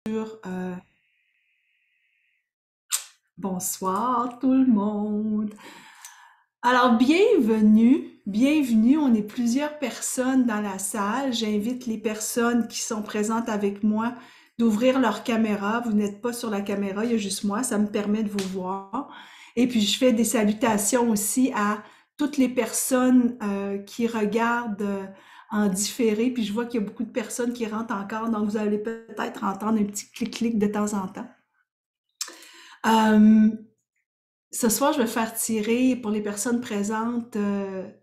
Euh, Bonsoir tout le monde. Alors, bienvenue. On est plusieurs personnes dans la salle. J'invite les personnes qui sont présentes avec moi d'ouvrir leur caméra. Vous n'êtes pas sur la caméra, il y a juste moi. Ça me permet de vous voir. Et puis, je fais des salutations aussi à toutes les personnes qui regardent en différé. Puis, je vois qu'il y a beaucoup de personnes qui rentrent encore. Donc, vous allez peut-être entendre un petit clic-clic de temps en temps. Euh, Ce soir, je vais faire tirer pour les personnes présentes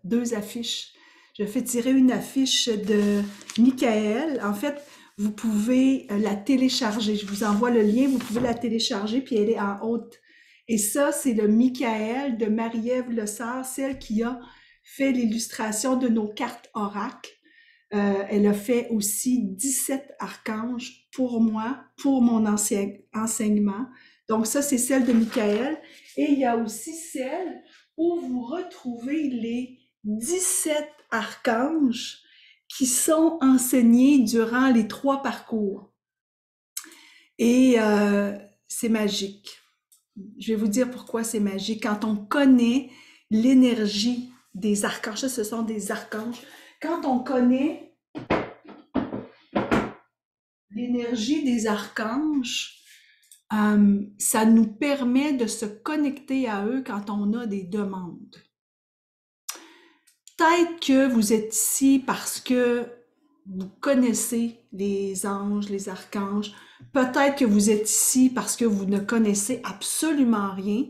deux affiches. Je fais tirer une affiche de Michael. En fait, vous pouvez la télécharger. Je vous envoie le lien, vous pouvez la télécharger, puis elle est en haute. Et ça, c'est le Michael de Marie-Ève Lessard, celle qui a fait l'illustration de nos cartes oracles. Elle a fait aussi 17 archanges pour moi, pour mon enseignement. Donc ça, c'est celle de Michael. Et il y a aussi celle où vous retrouvez les 17 archanges qui sont enseignés durant les 3 parcours. Et c'est magique. Je vais vous dire pourquoi c'est magique. Quand on connaît l'énergie des archanges, ça, ce sont des archanges. Quand on connaît l'énergie des archanges, ça nous permet de se connecter à eux quand on a des demandes. Peut-être que vous êtes ici parce que vous connaissez les anges, les archanges. Peut-être que vous êtes ici parce que vous ne connaissez absolument rien,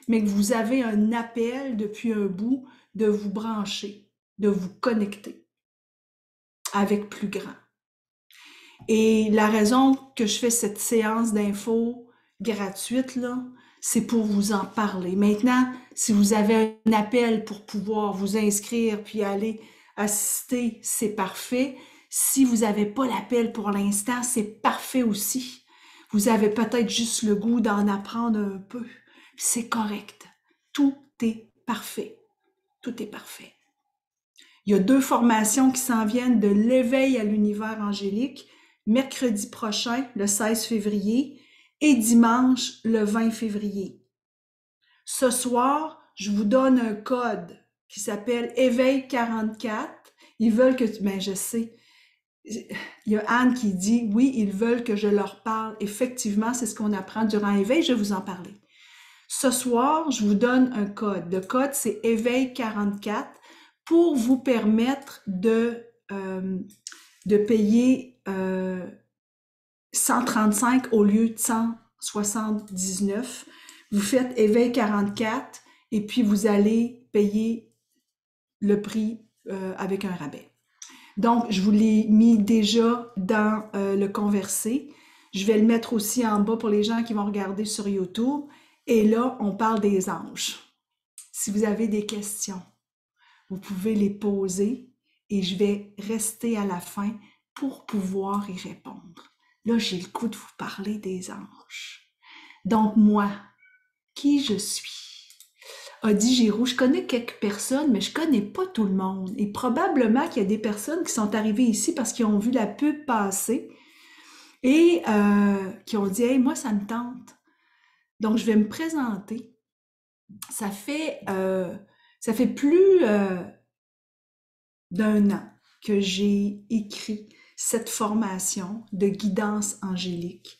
mais que vous avez un appel depuis un bout de vous brancher, de vous connecter avec plus grand. Et la raison que je fais cette séance d'infos gratuite, là, c'est pour vous en parler. Maintenant, si vous avez un appel pour pouvoir vous inscrire puis aller assister, c'est parfait. Si vous n'avez pas l'appel pour l'instant, c'est parfait aussi. Vous avez peut-être juste le goût d'en apprendre un peu. C'est correct. Tout est parfait. Tout est parfait. Il y a 2 formations qui s'en viennent de l'éveil à l'univers angélique, mercredi prochain, le 16 février, et dimanche, le 20 février. Ce soir, je vous donne un code qui s'appelle Éveil 44. Ils veulent que ben je sais. Il y a Anne qui dit, oui, ils veulent que je leur parle. Effectivement, c'est ce qu'on apprend durant Éveil, je vais vous en parler. Ce soir, je vous donne un code. Le code, c'est Éveil 44 pour vous permettre de payer 135 au lieu de 179. Vous faites Éveil 44 et puis vous allez payer le prix avec un rabais. Donc, je vous l'ai mis déjà dans le conversé. Je vais le mettre aussi en bas pour les gens qui vont regarder sur YouTube. Et là, on parle des anges. Si vous avez des questions, vous pouvez les poser et je vais rester à la fin pour pouvoir y répondre. Là, j'ai le coup de vous parler des anges. Donc, moi, qui je suis? Adi Giroux, je connais quelques personnes, mais je connais pas tout le monde. Et probablement qu'il y a des personnes qui sont arrivées ici parce qu'ils ont vu la pub passer et qui ont dit « Hey, moi, ça me tente. » Donc, je vais me présenter. Ça fait plus d'1 an que j'ai écrit cette formation de guidance angélique.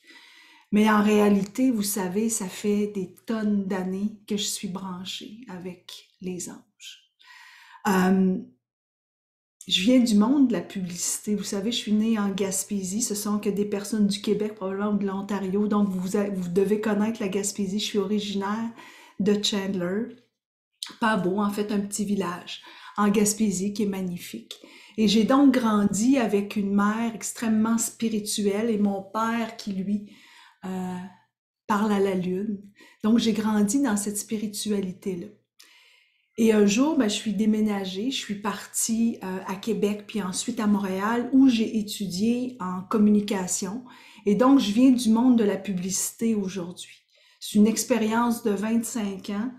Mais en réalité, vous savez, ça fait des tonnes d'années que je suis branchée avec les anges. Je viens du monde de la publicité. Vous savez, je suis née en Gaspésie. Ce sont que des personnes du Québec, probablement, ou de l'Ontario. Donc, vous devez connaître la Gaspésie. Je suis originaire de Chandler. Pas beau, en fait, un petit village en Gaspésie qui est magnifique. Et j'ai donc grandi avec une mère extrêmement spirituelle et mon père qui, lui, parle à la lune. Donc, j'ai grandi dans cette spiritualité-là. Et un jour, je suis déménagée, je suis partie à Québec, puis ensuite à Montréal, où j'ai étudié en communication. Et donc, je viens du monde de la publicité aujourd'hui. C'est une expérience de 25 ans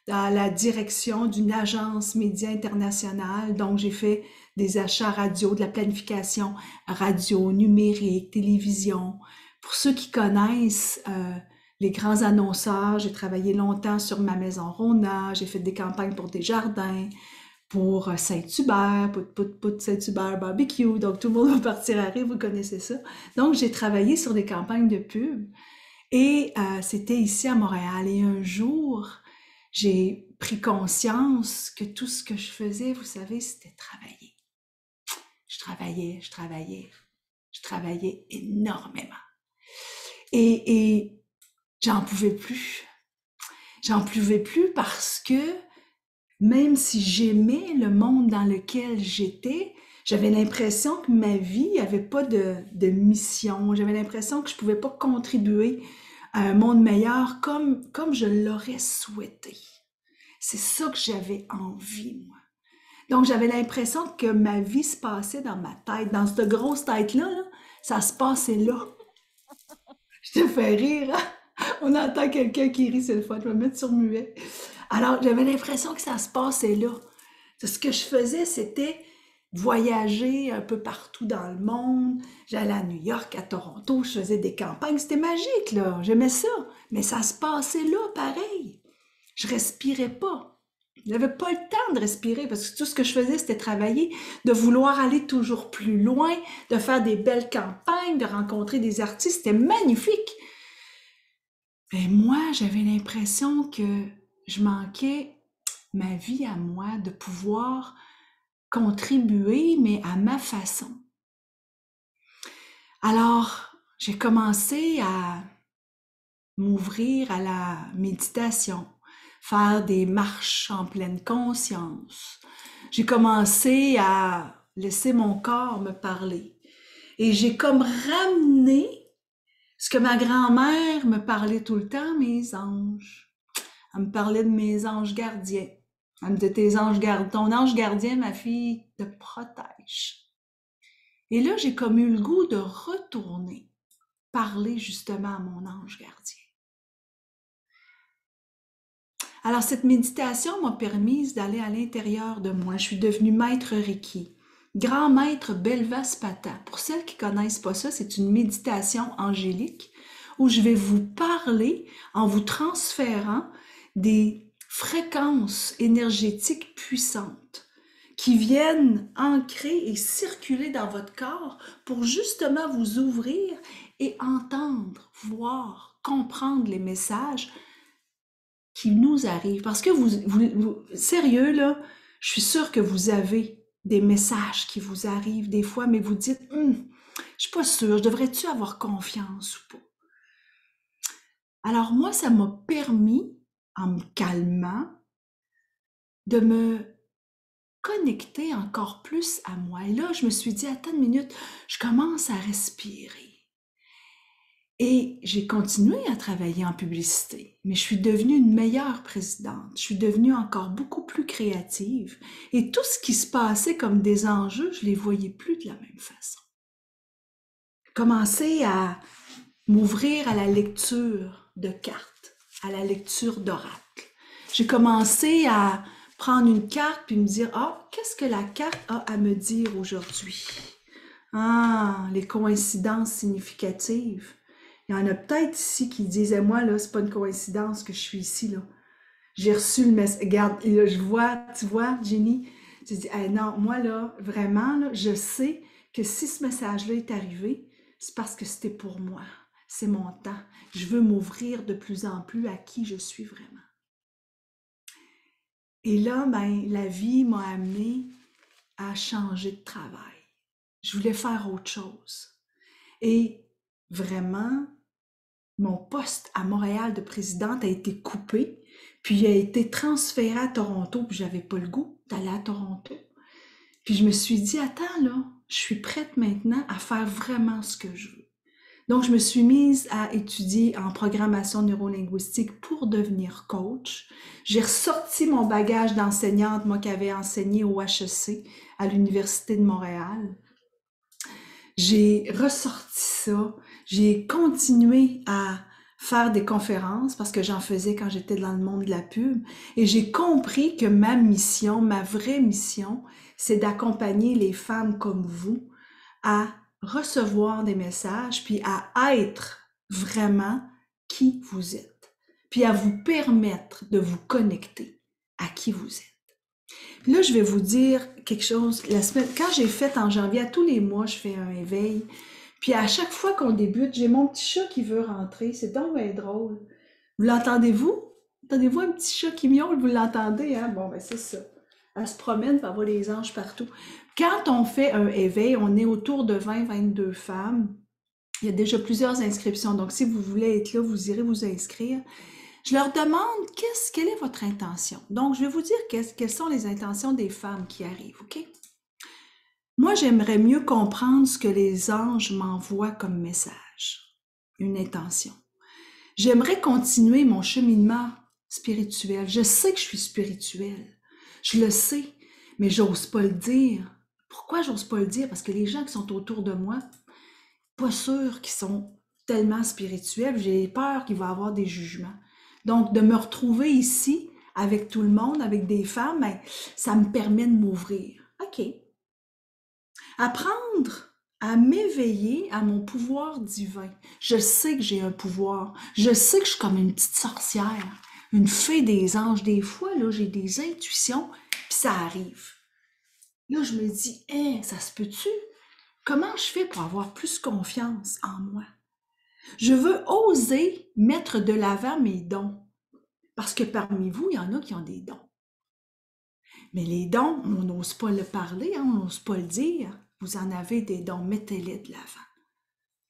dans la direction d'une agence média internationale. Donc, j'ai fait des achats radio, de la planification radio, numérique, télévision, Pour ceux qui connaissent les grands annonceurs, j'ai travaillé longtemps sur Ma Maison Rona, j'ai fait des campagnes pour Desjardins, pour Saint-Hubert, Pout Saint-Hubert Barbecue, donc tout le monde va partir à rire, vous connaissez ça. Donc j'ai travaillé sur des campagnes de pub et c'était ici à Montréal. Et un jour, j'ai pris conscience que tout ce que je faisais, vous savez, c'était travailler. Je travaillais énormément. Et j'en pouvais plus. J'en pouvais plus parce que même si j'aimais le monde dans lequel j'étais, j'avais l'impression que ma vie n'avait pas de mission. J'avais l'impression que je pouvais pas contribuer à un monde meilleur comme je l'aurais souhaité. C'est ça que j'avais envie, moi. Donc, j'avais l'impression que ma vie se passait dans ma tête. Dans cette grosse tête-là, là, ça se passait là. Je te fais rire, hein? On entend quelqu'un qui rit, c'est le fun. Je vais me mettre sur muet. Alors, j'avais l'impression que ça se passait là. Ce que je faisais, c'était voyager un peu partout dans le monde. J'allais à New York, à Toronto, je faisais des campagnes. C'était magique, là. J'aimais ça. Mais ça se passait là, pareil. Je respirais pas. J'avais pas le temps de respirer parce que tout ce que je faisais, c'était travailler, de vouloir aller toujours plus loin, de faire des belles campagnes, de rencontrer des artistes. C'était magnifique. Mais moi, j'avais l'impression que je manquais ma vie à moi, de pouvoir contribuer, mais à ma façon. Alors, j'ai commencé à m'ouvrir à la méditation, faire des marches en pleine conscience. J'ai commencé à laisser mon corps me parler. Et j'ai comme ramené ce que ma grand-mère me parlait tout le temps, mes anges. Elle me parlait de mes anges gardiens. Elle me dit, tes anges gardiens, ton ange gardien, ma fille, te protège. Et là, j'ai comme eu le goût de retourner parler justement à mon ange gardien. Alors, cette méditation m'a permis d'aller à l'intérieur de moi. Je suis devenue maître Reiki, grand maître Belvaspata. Pour celles qui connaissent pas ça, c'est une méditation angélique où je vais vous parler en vous transférant des fréquences énergétiques puissantes qui viennent ancrer et circuler dans votre corps pour justement vous ouvrir et entendre, voir, comprendre les messages qui nous arrivent. Parce que sérieux là, je suis sûre que vous avez des messages qui vous arrivent des fois, mais vous dites, je suis pas sûre, je devrais-tu avoir confiance ou pas? Alors moi, ça m'a permis, en me calmant, de me connecter encore plus à moi. Et là, je me suis dit, attends une minute, je commence à respirer. Et j'ai continué à travailler en publicité, mais je suis devenue une meilleure présidente. Je suis devenue encore beaucoup plus créative. Et tout ce qui se passait comme des enjeux, je les voyais plus de la même façon. J'ai commencé à m'ouvrir à la lecture de cartes, à la lecture d'oracles. J'ai commencé à prendre une carte puis me dire, qu'est-ce que la carte a à me dire aujourd'hui? Les coïncidences significatives. Il y en a peut-être ici qui disaient, moi, là, c'est pas une coïncidence que je suis ici, là. J'ai reçu le message. Regarde, là, tu vois, Jenny, tu dis, non, moi, là, vraiment, là, je sais que si ce message-là est arrivé, c'est parce que c'était pour moi. C'est mon temps. Je veux m'ouvrir de plus en plus à qui je suis vraiment. Et là, la vie m'a amené à changer de travail. Je voulais faire autre chose. Et vraiment, mon poste à Montréal de présidente a été coupé, puis a été transféré à Toronto, puis j'avais pas le goût d'aller à Toronto. Puis je me suis dit, attends là, je suis prête maintenant à faire vraiment ce que je veux. Donc, je me suis mise à étudier en programmation neurolinguistique pour devenir coach. J'ai ressorti mon bagage d'enseignante, moi qui avais enseigné au HEC à l'Université de Montréal. J'ai ressorti ça. J'ai continué à faire des conférences parce que j'en faisais quand j'étais dans le monde de la pub. Et j'ai compris que ma mission, ma vraie mission, c'est d'accompagner les femmes comme vous à recevoir des messages, puis à être vraiment qui vous êtes, puis à vous permettre de vous connecter à qui vous êtes. Puis là, je vais vous dire quelque chose. La semaine, quand j'ai fait en janvier, à tous les mois, je fais un éveil. Puis à chaque fois qu'on débute, j'ai mon petit chat qui veut rentrer. C'est donc bien drôle. Vous l'entendez-vous? Entendez-vous un petit chat qui miaule? Vous l'entendez, hein? Bon, ben c'est ça. Elle se promène, puis elle voit les anges partout. Quand on fait un éveil, on est autour de 20-22 femmes. Il y a déjà plusieurs inscriptions. Donc, si vous voulez être là, vous irez vous inscrire. Je leur demande quelle est votre intention. Donc, je vais vous dire quelles sont les intentions des femmes qui arrivent, OK? Moi, j'aimerais mieux comprendre ce que les anges m'envoient comme message, une intention. J'aimerais continuer mon cheminement spirituel. Je sais que je suis spirituelle. Je le sais, mais j'ose pas le dire. Pourquoi j'ose pas le dire? Parce que les gens qui sont autour de moi, pas sûrs qu'ils sont tellement spirituels. J'ai peur qu'il va y avoir des jugements. Donc, de me retrouver ici avec tout le monde, avec des femmes, ben, ça me permet de m'ouvrir. OK. Apprendre à m'éveiller à mon pouvoir divin. Je sais que j'ai un pouvoir. Je sais que je suis comme une petite sorcière, une fée des anges. Des fois, là, j'ai des intuitions, puis ça arrive. Là, je me dis, hein, ça se peut-tu? Comment je fais pour avoir plus confiance en moi? Je veux oser mettre de l'avant mes dons. Parce que parmi vous, il y en a qui ont des dons. Mais les dons, on n'ose pas le parler, hein, on n'ose pas le dire. Vous en avez des dons, mettez-les de l'avant.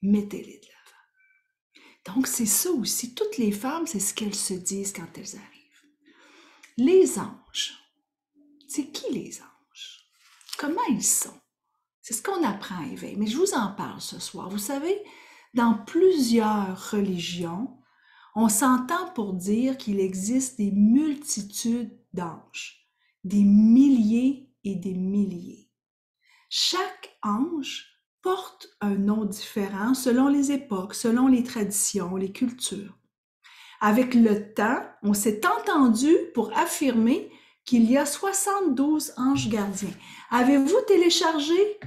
Mettez-les de l'avant. Donc, c'est ça aussi. Toutes les femmes, c'est ce qu'elles se disent quand elles arrivent. Les anges. C'est qui les anges? Comment ils sont? C'est ce qu'on apprend à éveil. Mais je vous en parle ce soir. Vous savez, dans plusieurs religions, on s'entend pour dire qu'il existe des multitudes d'anges, des milliers et des milliers. Chaque ange porte un nom différent selon les époques, selon les traditions, les cultures. Avec le temps, on s'est entendu pour affirmer qu'il y a 72 anges gardiens. Avez-vous téléchargé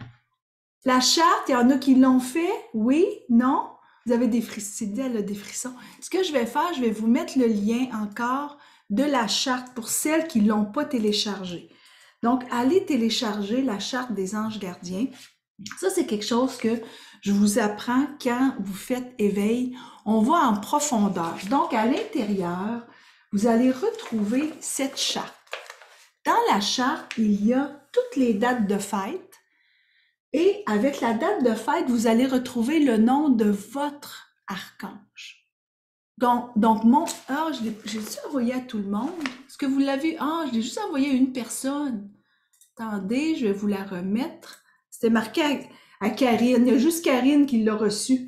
la charte? Il y en a qui l'ont fait? Oui? Non? Vous avez des frissons. Elle a des frissons. Ce que je vais faire, je vais vous mettre le lien encore de la charte pour celles qui ne l'ont pas téléchargée. Donc, allez télécharger la charte des anges gardiens. Ça, c'est quelque chose que je vous apprends quand vous faites éveil. On va en profondeur. Donc, à l'intérieur, vous allez retrouver cette charte. Dans la charte, il y a toutes les dates de fête. Et avec la date de fête, vous allez retrouver le nom de votre archange. Donc j'ai-tu envoyé à tout le monde? Est-ce que vous l'avez? Ah, je l'ai juste envoyé à une personne. Attendez, je vais vous la remettre. C'était marqué à Karine. Il y a juste Karine qui l'a reçu.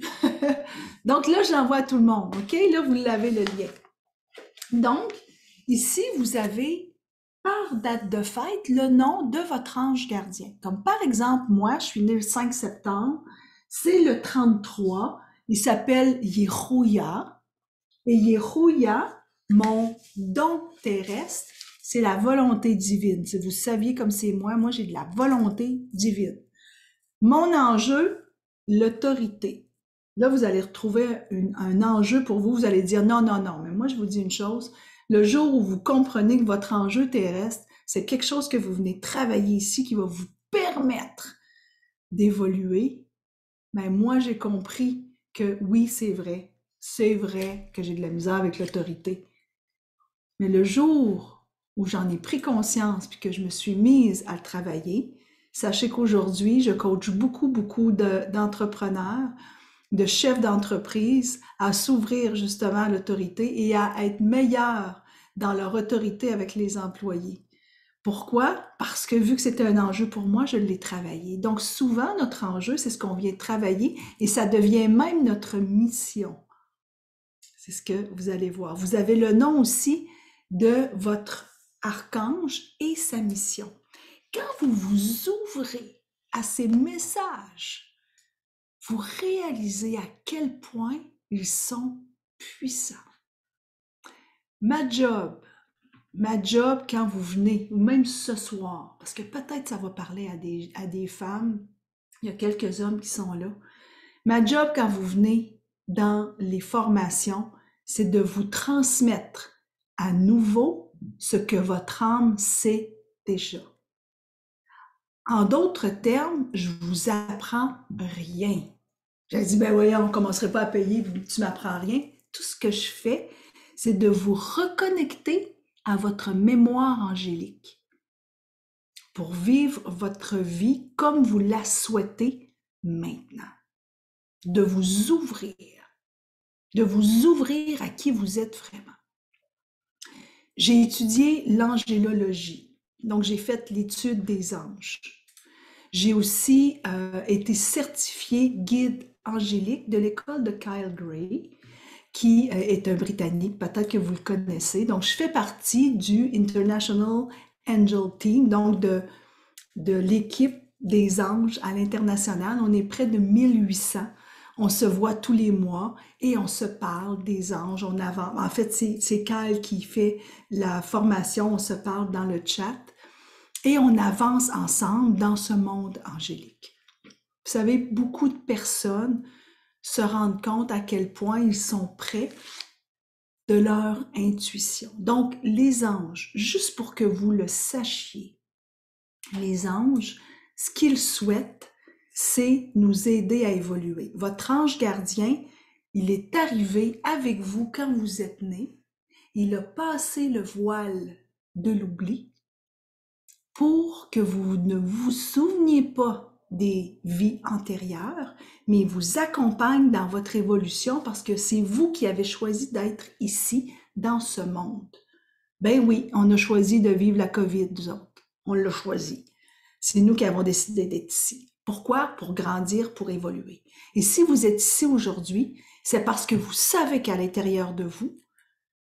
Donc là, je l'envoie à tout le monde. OK? Là, vous l'avez le lien. Donc, ici, vous avez par date de fête le nom de votre ange gardien. Comme par exemple, moi, je suis née le 5 septembre, c'est le 33, il s'appelle Yerouya. Et Yerouya, mon don terrestre, c'est la volonté divine. Si vous saviez comme c'est moi j'ai de la volonté divine. Mon enjeu, l'autorité. Là, vous allez retrouver un enjeu pour vous. Vous allez dire non, non, non. Mais moi, je vous dis une chose. Le jour où vous comprenez que votre enjeu terrestre, c'est quelque chose que vous venez travailler ici qui va vous permettre d'évoluer, ben moi, j'ai compris que oui, c'est vrai. C'est vrai que j'ai de la misère avec l'autorité. Mais le jour où j'en ai pris conscience puis que je me suis mise à le travailler, sachez qu'aujourd'hui, je coach beaucoup d'entrepreneurs, de chefs d'entreprise à s'ouvrir justement à l'autorité et à être meilleurs dans leur autorité avec les employés. Pourquoi? Parce que vu que c'était un enjeu pour moi, je l'ai travaillé. Donc souvent, notre enjeu, c'est ce qu'on vient travailler et ça devient même notre mission. C'est ce que vous allez voir. Vous avez le nom aussi de votre archange et sa mission. Quand vous vous ouvrez à ces messages, vous réalisez à quel point ils sont puissants. Ma job quand vous venez, ou même ce soir, parce que peut-être ça va parler à des femmes Il y a quelques hommes qui sont là. Ma job quand vous venez dans les formations, c'est de vous transmettre à nouveau ce que votre âme sait déjà. En d'autres termes, je vous apprends rien. J'ai dit, ben voyons, on ne commencerait pas à payer, tu m'apprends rien. Tout ce que je fais, c'est de vous reconnecter à votre mémoire angélique pour vivre votre vie comme vous la souhaitez maintenant. De vous ouvrir à qui vous êtes vraiment. J'ai étudié l'angélologie, donc j'ai fait l'étude des anges. J'ai aussi été certifiée guide angélique de l'école de Kyle Gray, qui est un Britannique, peut-être que vous le connaissez. Donc, je fais partie du International Angel Team, donc de l'équipe des anges à l'international. On est près de 1800. On se voit tous les mois et on se parle des anges. On avance. En fait, c'est Kyle qui fait la formation. On se parle dans le chat et on avance ensemble dans ce monde angélique. Vous savez, beaucoup de personnes se rendent compte à quel point ils sont près de leur intuition. Donc, les anges, juste pour que vous le sachiez, les anges, ce qu'ils souhaitent, c'est nous aider à évoluer. Votre ange gardien, il est arrivé avec vous quand vous êtes né. Il a passé le voile de l'oubli pour que vous ne vous souveniez pas des vies antérieures, mais il vous accompagne dans votre évolution parce que c'est vous qui avez choisi d'être ici, dans ce monde. Ben oui, on a choisi de vivre la COVID, nous autres. On l'a choisi. C'est nous qui avons décidé d'être ici. Pourquoi? Pour grandir, pour évoluer. Et si vous êtes ici aujourd'hui, c'est parce que vous savez qu'à l'intérieur de vous,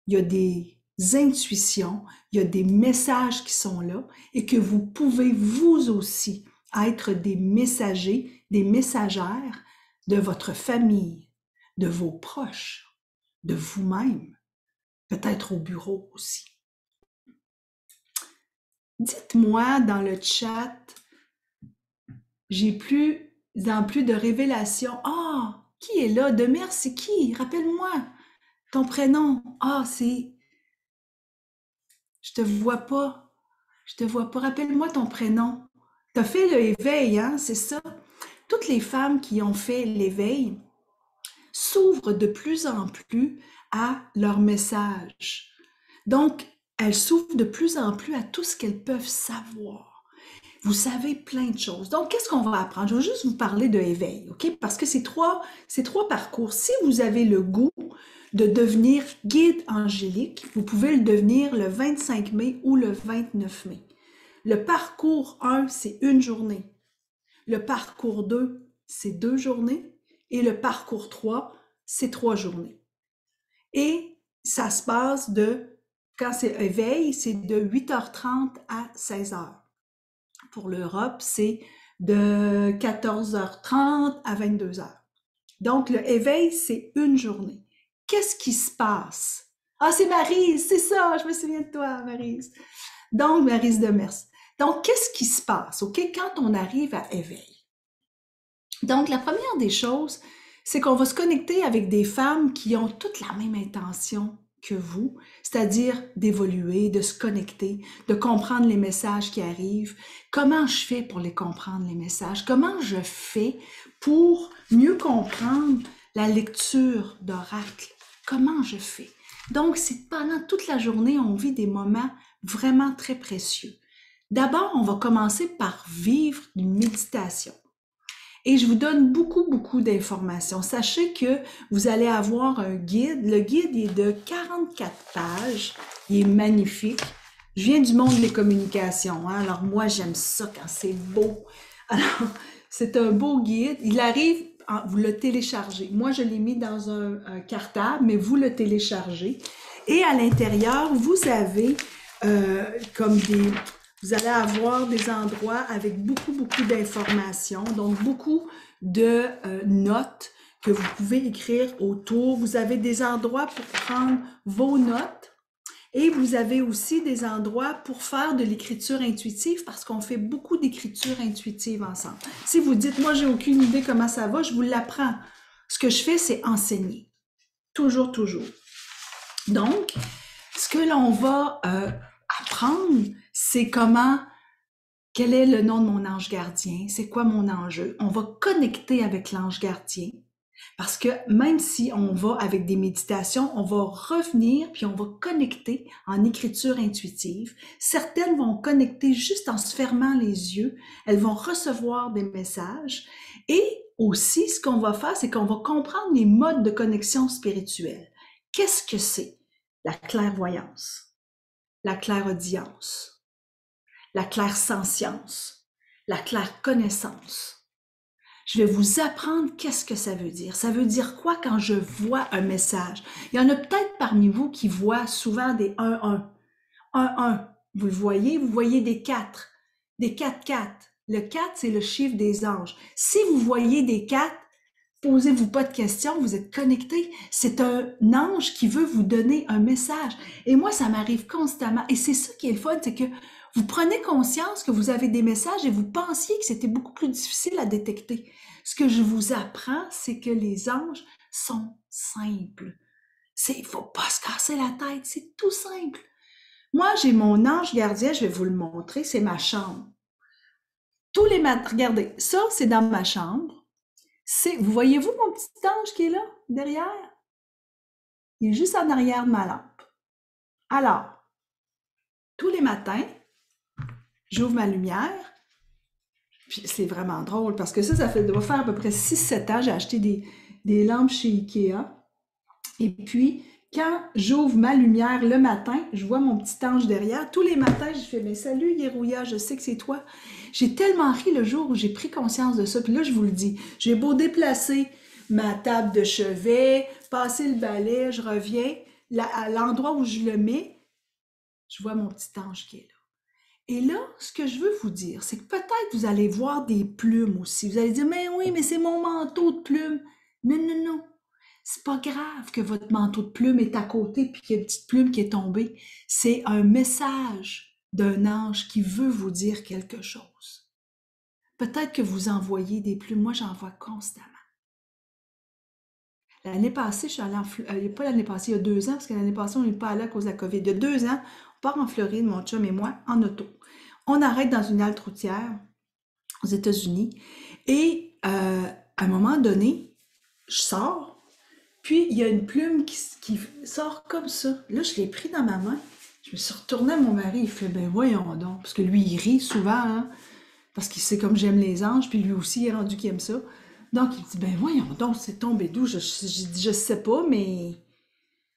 il y a des intuitions, il y a des messages qui sont là et que vous pouvez vous aussi être des messagers, des messagères de votre famille, de vos proches, de vous-même, peut-être au bureau aussi. Dites-moi dans le chat, j'ai plus de révélations. Ah, qui est là? Demers, c'est qui? Rappelle-moi ton prénom. Ah, c'est... Je te vois pas. Je te vois pas. Rappelle-moi ton prénom. Tu as fait l'éveil, hein? C'est ça? Toutes les femmes qui ont fait l'éveil s'ouvrent de plus en plus à leur message. Donc, elles s'ouvrent de plus en plus à tout ce qu'elles peuvent savoir. Vous savez plein de choses. Donc, qu'est-ce qu'on va apprendre? Je vais juste vous parler de éveil, OK? Parce que c'est trois parcours. Si vous avez le goût de devenir guide angélique, vous pouvez le devenir le 25 mai ou le 29 mai. Le parcours 1, c'est une journée. Le parcours 2, c'est 2 journées. Et le parcours 3, c'est 3 journées. Et ça se passe quand c'est éveil, c'est de 8h30 à 16h. Pour l'Europe, c'est de 14h30 à 22h. Donc, le éveil, c'est une journée. Qu'est-ce qui se passe? Ah, c'est Maryse, c'est ça, je me souviens de toi, Maryse. Donc, Maryse Demers. Donc, qu'est-ce qui se passe, OK, quand on arrive à éveil? Donc, la première des choses, c'est qu'on va se connecter avec des femmes qui ont toutes la même intention que vous, c'est-à-dire d'évoluer, de se connecter, de comprendre les messages qui arrivent. Comment je fais pour les comprendre, les messages? Comment je fais pour mieux comprendre la lecture d'oracle? Comment je fais? Donc, c'est pendant toute la journée, on vit des moments vraiment très précieux. D'abord, on va commencer par vivre une méditation. Et je vous donne beaucoup d'informations. Sachez que vous allez avoir un guide. Le guide est de 44 pages. Il est magnifique. Je viens du monde des communications, hein? Alors moi, j'aime ça quand c'est beau. Alors, c'est un beau guide. Il arrive, vous le téléchargez. Moi, je l'ai mis dans un cartable, mais vous le téléchargez. Et à l'intérieur, vous avez vous allez avoir des endroits avec beaucoup d'informations, donc beaucoup de notes que vous pouvez écrire autour. Vous avez des endroits pour prendre vos notes Et vous avez aussi des endroits pour faire de l'écriture intuitive parce qu'on fait beaucoup d'écriture intuitive ensemble. Si vous dites, moi, j'ai aucune idée comment ça va, je vous l'apprends. Ce que je fais, c'est enseigner. Toujours, toujours. Donc, ce que l'on va apprendre, c'est quel est le nom de mon ange gardien, c'est quoi mon enjeu. On va connecter avec l'ange gardien. Parce que même si on va avec des méditations, on va revenir puis on va connecter en écriture intuitive. Certaines vont connecter juste en se fermant les yeux. Elles vont recevoir des messages. Et aussi, ce qu'on va faire, c'est qu'on va comprendre les modes de connexion spirituelle. Qu'est-ce que c'est? La clairvoyance, la clairaudience, la clairsentience, la clairconnaissance. Je vais vous apprendre qu'est-ce que ça veut dire. Ça veut dire quoi quand je vois un message? Il y en a peut-être parmi vous qui voient souvent des 1-1. 1-1, vous le voyez? Vous voyez des 4, des 4-4. Le 4, c'est le chiffre des anges. Si vous voyez des 4, posez-vous pas de questions, vous êtes connectés. C'est un ange qui veut vous donner un message. Et moi, ça m'arrive constamment. Et c'est ça qui est le fun, c'est que vous prenez conscience que vous avez des messages et vous pensiez que c'était beaucoup plus difficile à détecter. Ce que je vous apprends, c'est que les anges sont simples. Il faut pas se casser la tête, c'est tout simple. Moi, j'ai mon ange gardien, je vais vous le montrer, c'est ma chambre. Tous les matins, regardez, ça, c'est dans ma chambre. Vous voyez-vous mon petit ange qui est là, derrière? Il est juste en arrière de ma lampe. Alors, tous les matins, j'ouvre ma lumière, puis c'est vraiment drôle parce que ça doit faire à peu près 6-7 ans, j'ai acheté des lampes chez Ikea. Et puis, quand j'ouvre ma lumière le matin, je vois mon petit ange derrière. Tous les matins, je fais « Mais salut Yerouya, je sais que c'est toi. » J'ai tellement ri le jour où j'ai pris conscience de ça. Puis là, je vous le dis, j'ai beau déplacer ma table de chevet, passer le balai, je reviens. À l'endroit où je le mets, je vois mon petit ange qui est là. Et là, ce que je veux vous dire, c'est que peut-être vous allez voir des plumes aussi. Vous allez dire « Mais oui, mais c'est mon manteau de plumes. » Non, non, non. C'est pas grave que votre manteau de plumes est à côté puis qu'il y a une petite plume qui est tombée. C'est un message d'un ange qui veut vous dire quelque chose. Peut-être que vous envoyez des plumes. Moi, j'en vois constamment. L'année passée, je suis allée pas l'année passée, il y a 2 ans, parce que l'année passée, on n'est pas allé à cause de la COVID. Il y a 2 ans, on part en Floride, mon chum et moi, en auto. On arrête dans une halte routière aux États-Unis et à un moment donné, je sors. Puis, il y a une plume qui sort comme ça. Là, je l'ai pris dans ma main. Je me suis retournée à mon mari. Il fait, ben voyons donc. Parce que lui, il rit souvent, hein, parce qu'il sait comme j'aime les anges. Puis lui aussi, il est rendu qu'il aime ça. Donc, il me dit, ben voyons donc, c'est tombé d'où? J'ai dit, je sais pas, mais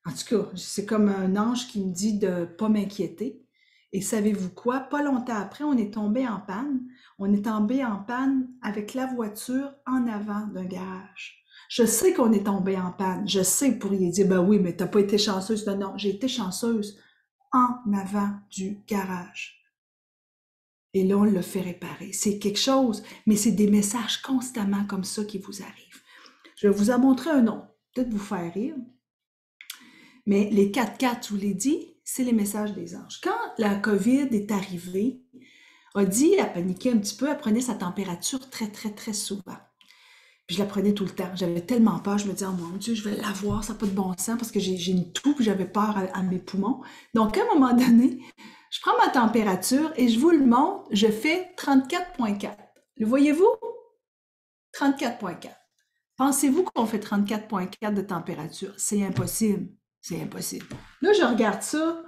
en tout cas, c'est comme un ange qui me dit de pas m'inquiéter. Et savez-vous quoi? Pas longtemps après, on est tombé en panne. On est tombé en panne avec la voiture en avant d'un garage. Je sais qu'on est tombé en panne. Je sais, vous pourriez dire, ben oui, mais t'as pas été chanceuse. Non, non, j'ai été chanceuse en avant du garage. Et là, on l'a fait réparer. C'est quelque chose, mais c'est des messages constamment comme ça qui vous arrivent. Je vais vous en montrer un autre. Peut-être vous faire rire. Mais les 4-4, je vous l'ai dit, c'est les messages des anges. Quand la COVID est arrivée, Audie, elle paniquait un petit peu, elle prenait sa température très, très, très souvent. Puis je la prenais tout le temps. J'avais tellement peur, je me disais, oh mon Dieu, je vais l'avoir, ça n'a pas de bon sens, parce que j'ai une toux, puis j'avais peur à mes poumons. Donc, à un moment donné, je prends ma température et je vous le montre, je fais 34,4. Le voyez-vous? 34,4. Pensez-vous qu'on fait 34,4 de température? C'est impossible. C'est impossible. Là, je regarde ça.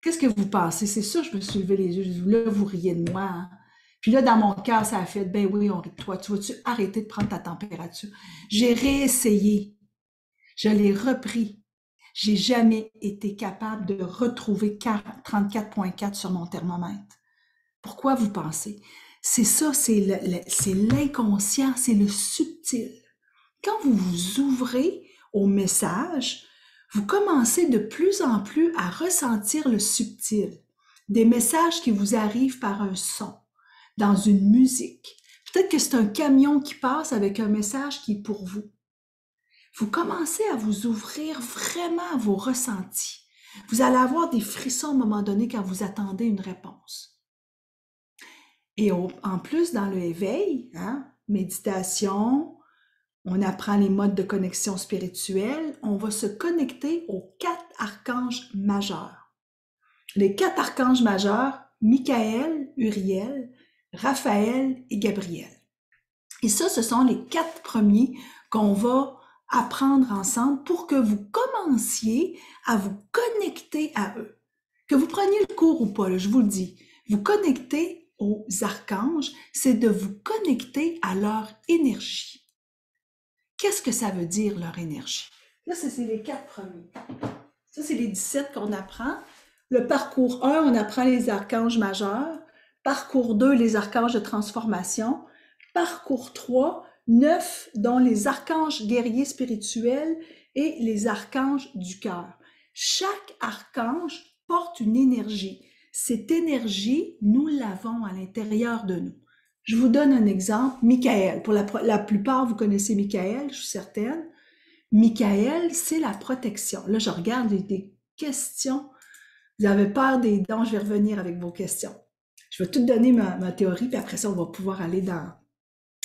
Qu'est-ce que vous pensez? C'est sûr, je me suis levé les yeux. Je dis, là, vous riez de moi. Hein? Puis là, dans mon cœur, ça a fait, ben oui, on rit de toi. Tu vas-tu arrêter de prendre ta température? J'ai réessayé. Je l'ai repris. J'ai jamais été capable de retrouver 34,4 sur mon thermomètre. Pourquoi vous pensez? C'est ça, c'est l'inconscient, c'est le subtil. Quand vous vous ouvrez au message, vous commencez de plus en plus à ressentir le subtil. Des messages qui vous arrivent par un son, dans une musique. Peut-être que c'est un camion qui passe avec un message qui est pour vous. Vous commencez à vous ouvrir vraiment à vos ressentis. Vous allez avoir des frissons à un moment donné quand vous attendez une réponse. Et en plus, dans le éveil, hein, méditation, on apprend les modes de connexion spirituelle, on va se connecter aux 4 archanges majeurs. Les 4 archanges majeurs, Michael, Uriel, Raphaël et Gabriel. Et ça, ce sont les 4 premiers qu'on va apprendre ensemble pour que vous commenciez à vous connecter à eux. Que vous preniez le cours ou pas, là, je vous le dis, vous connecter aux archanges, c'est de vous connecter à leur énergie. Qu'est-ce que ça veut dire, leur énergie? Là, c'est les 4 premiers. Ça, c'est les 17 qu'on apprend. Le parcours 1, on apprend les archanges majeurs. Parcours 2, les archanges de transformation. Parcours 3, 9, dont les archanges guerriers spirituels et les archanges du cœur. Chaque archange porte une énergie. Cette énergie, nous l'avons à l'intérieur de nous. Je vous donne un exemple, Michael. Pour la plupart, vous connaissez Michael, je suis certaine. Michael, c'est la protection. Là, je regarde des questions. Vous avez peur des dons, je vais revenir avec vos questions. Je vais tout donner ma théorie, puis après ça, on va pouvoir aller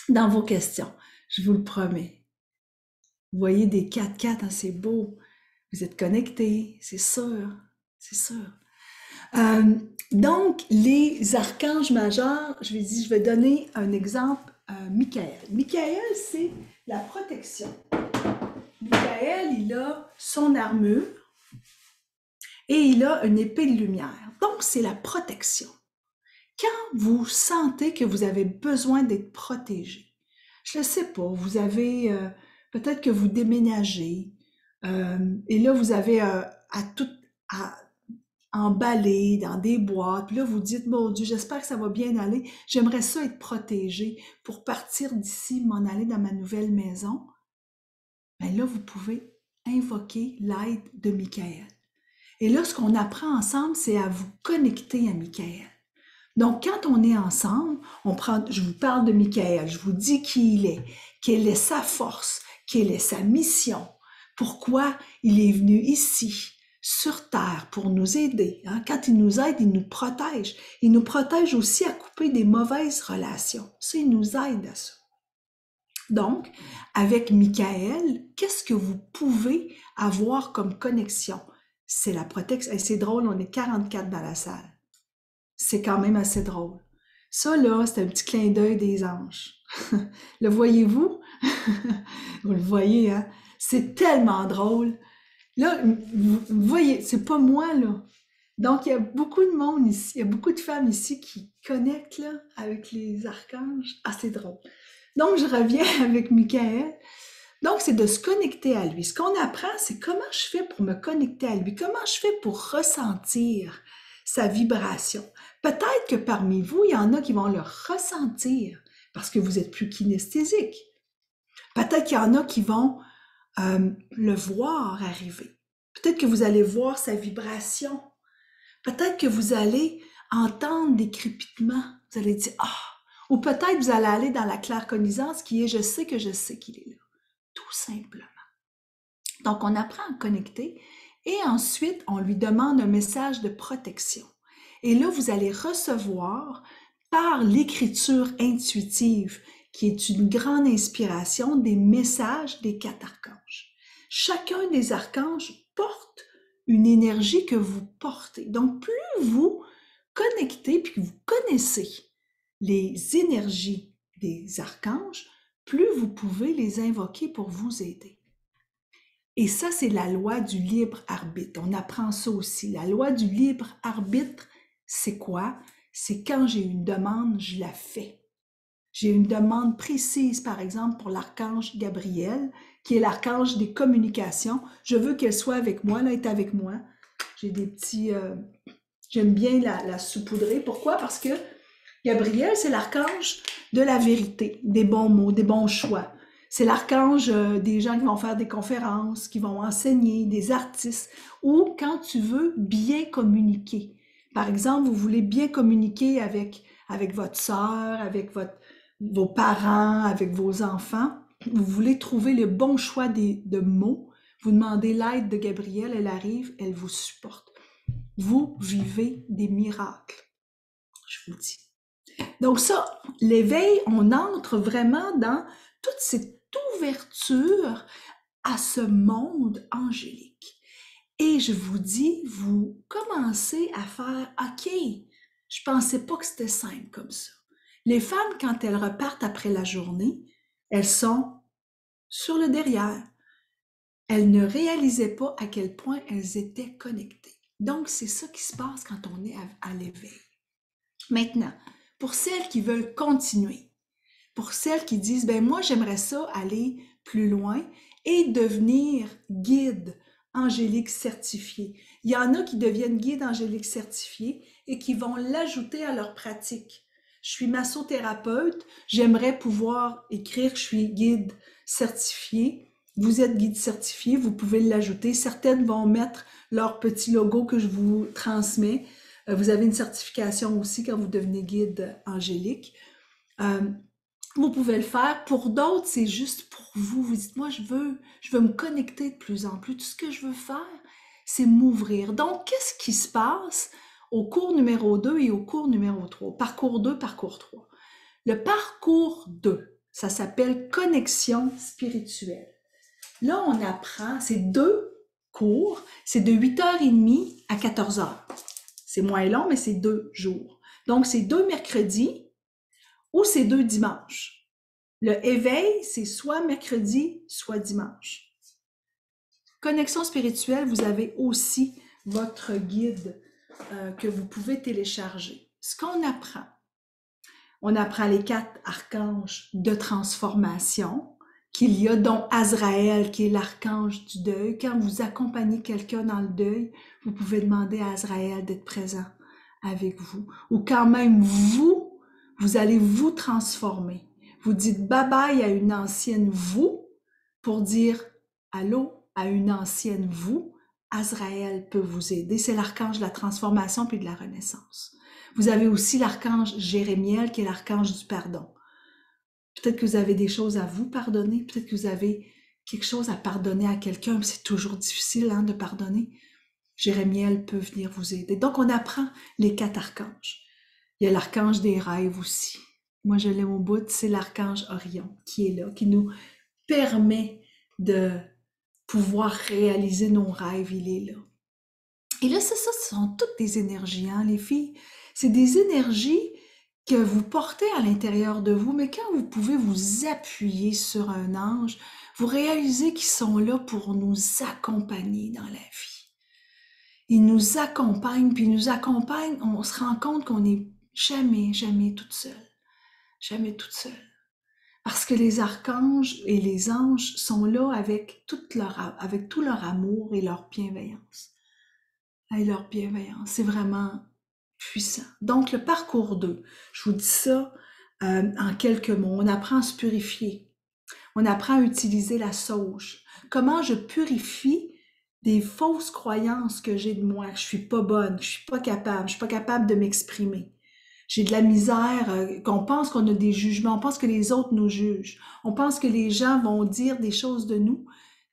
dans vos questions. Je vous le promets. Vous voyez des 4-4, hein, c'est beau. Vous êtes connectés, c'est sûr, c'est sûr. Donc, les archanges majeurs, je vais donner un exemple, Michael. Michael, c'est la protection. Michael, il a son armure et il a une épée de lumière. Donc, c'est la protection. Quand vous sentez que vous avez besoin d'être protégé, je ne sais pas, vous avez, peut-être que vous déménagez, et là, vous avez à emballer dans des boîtes, puis là, vous dites, mon Dieu, j'espère que ça va bien aller, j'aimerais ça être protégé pour partir d'ici, m'en aller dans ma nouvelle maison. Bien là, vous pouvez invoquer l'aide de Michael. Et là, ce qu'on apprend ensemble, c'est à vous connecter à Michael. Donc, quand on est ensemble, je vous parle de Michael, je vous dis qui il est, quelle est sa force, quelle est sa mission, pourquoi il est venu ici, sur Terre, pour nous aider. Hein? Quand il nous aide, il nous protège. Il nous protège aussi à couper des mauvaises relations. Ça, il nous aide à ça. Donc, avec Michael, qu'est-ce que vous pouvez avoir comme connexion? C'est la protection. Et c'est drôle, on est 44 dans la salle. C'est quand même assez drôle. Ça, là, c'est un petit clin d'œil des anges. Le voyez-vous? Vous le voyez, hein? C'est tellement drôle. Là, vous voyez, c'est pas moi, là. Donc, il y a beaucoup de monde ici, il y a beaucoup de femmes ici qui connectent, là, avec les archanges. Ah, c'est drôle. Donc, je reviens avec Michael. Donc, c'est de se connecter à lui. Ce qu'on apprend, c'est comment je fais pour me connecter à lui, comment je fais pour ressentir sa vibration. Peut-être que parmi vous, il y en a qui vont le ressentir parce que vous êtes plus kinesthésique. Peut-être qu'il y en a qui vont le voir arriver. Peut-être que vous allez voir sa vibration. Peut-être que vous allez entendre des crépitements. Vous allez dire « Ah! » Ou peut-être vous allez aller dans la claircognizance qui est « Je sais qu'il est là. » Tout simplement. Donc, on apprend à connecter et ensuite, on lui demande un message de protection. Et là, vous allez recevoir par l'écriture intuitive, qui est une grande inspiration, des messages des 4 archanges. Chacun des archanges porte une énergie que vous portez. Donc, plus vous connectez puis que vous connaissez les énergies des archanges, plus vous pouvez les invoquer pour vous aider. Et ça, c'est la loi du libre arbitre. On apprend ça aussi. La loi du libre arbitre, c'est quoi? C'est quand j'ai une demande, je la fais. J'ai une demande précise, par exemple, pour l'archange Gabriel, qui est l'archange des communications. Je veux qu'elle soit avec moi, là, elle est avec moi. J'ai des petits... j'aime bien la saupoudrer. Pourquoi? Parce que Gabriel, c'est l'archange de la vérité, des bons mots, des bons choix. C'est l'archange des gens qui vont faire des conférences, qui vont enseigner, des artistes, ou quand tu veux bien communiquer. Par exemple, vous voulez bien communiquer avec votre sœur, avec vos parents, avec vos enfants. Vous voulez trouver le bon choix de mots. Vous demandez l'aide de Gabrielle, elle arrive, elle vous supporte. Vous vivez des miracles, je vous dis. Donc ça, l'éveil, on entre vraiment dans toute cette ouverture à ce monde angélique. Et je vous dis, vous commencez à faire, OK, je pensais pas que c'était simple comme ça. Les femmes, quand elles repartent après la journée, elles sont sur le derrière. Elles ne réalisaient pas à quel point elles étaient connectées. Donc, c'est ça qui se passe quand on est à l'éveil. Maintenant, pour celles qui veulent continuer, pour celles qui disent, ben moi, j'aimerais ça aller plus loin et devenir guide angélique certifié. Il y en a qui deviennent guide angélique certifié et qui vont l'ajouter à leur pratique. Je suis massothérapeute, j'aimerais pouvoir écrire que je suis guide certifié. Vous êtes guide certifié, vous pouvez l'ajouter. Certaines vont mettre leur petit logo que je vous transmets. Vous avez une certification aussi quand vous devenez guide angélique. Vous pouvez le faire. Pour d'autres, c'est juste pour vous. Vous dites, moi, je veux me connecter de plus en plus. Tout ce que je veux faire, c'est m'ouvrir. Donc, qu'est-ce qui se passe au cours numéro 2 et au cours numéro 3? Parcours 2, parcours 3. Le parcours 2, ça s'appelle connexion spirituelle. Là, on apprend, c'est 2 cours, c'est de 8h30 à 14h. C'est moins long, mais c'est 2 jours. Donc, c'est 2 mercredis ou c'est 2 dimanches. Le éveil, c'est soit mercredi, soit dimanche. Connexion spirituelle, vous avez aussi votre guide que vous pouvez télécharger. Ce qu'on apprend, on apprend les 4 archanges de transformation qu'il y a, dont Azraël, qui est l'archange du deuil. Quand vous accompagnez quelqu'un dans le deuil, vous pouvez demander à Azraël d'être présent avec vous. Ou quand même vous allez vous transformer. Vous dites bye-bye à une ancienne vous pour dire allô à une ancienne vous. Azraël peut vous aider. C'est l'archange de la transformation puis de la renaissance. Vous avez aussi l'archange Jérémiel qui est l'archange du pardon. Peut-être que vous avez des choses à vous pardonner, peut-être que vous avez quelque chose à pardonner à quelqu'un, c'est toujours difficile de pardonner. Jérémiel peut venir vous aider. Donc, on apprend les 4 archanges. Il y a l'archange des rêves aussi. Moi, je l'aime au bout, c'est l'archange Orion qui est là, qui nous permet de pouvoir réaliser nos rêves, il est là. Et là, c'est ça, ce sont toutes des énergies, les filles. C'est des énergies que vous portez à l'intérieur de vous, mais quand vous pouvez vous appuyer sur un ange, vous réalisez qu'ils sont là pour nous accompagner dans la vie. Ils nous accompagnent, puis ils nous accompagnent, on se rend compte qu'on n'est jamais toute seule. Jamais toute seule. Parce que les archanges et les anges sont là avec tout leur amour et leur bienveillance. Et leur bienveillance, c'est vraiment puissant. Donc, le parcours 2, je vous dis ça en quelques mots. On apprend à se purifier. On apprend à utiliser la sauge. Comment je purifie des fausses croyances que j'ai de moi, que je suis pas bonne, que je suis pas capable de m'exprimer. J'ai de la misère, qu'on pense qu'on a des jugements, on pense que les autres nous jugent, on pense que les gens vont dire des choses de nous.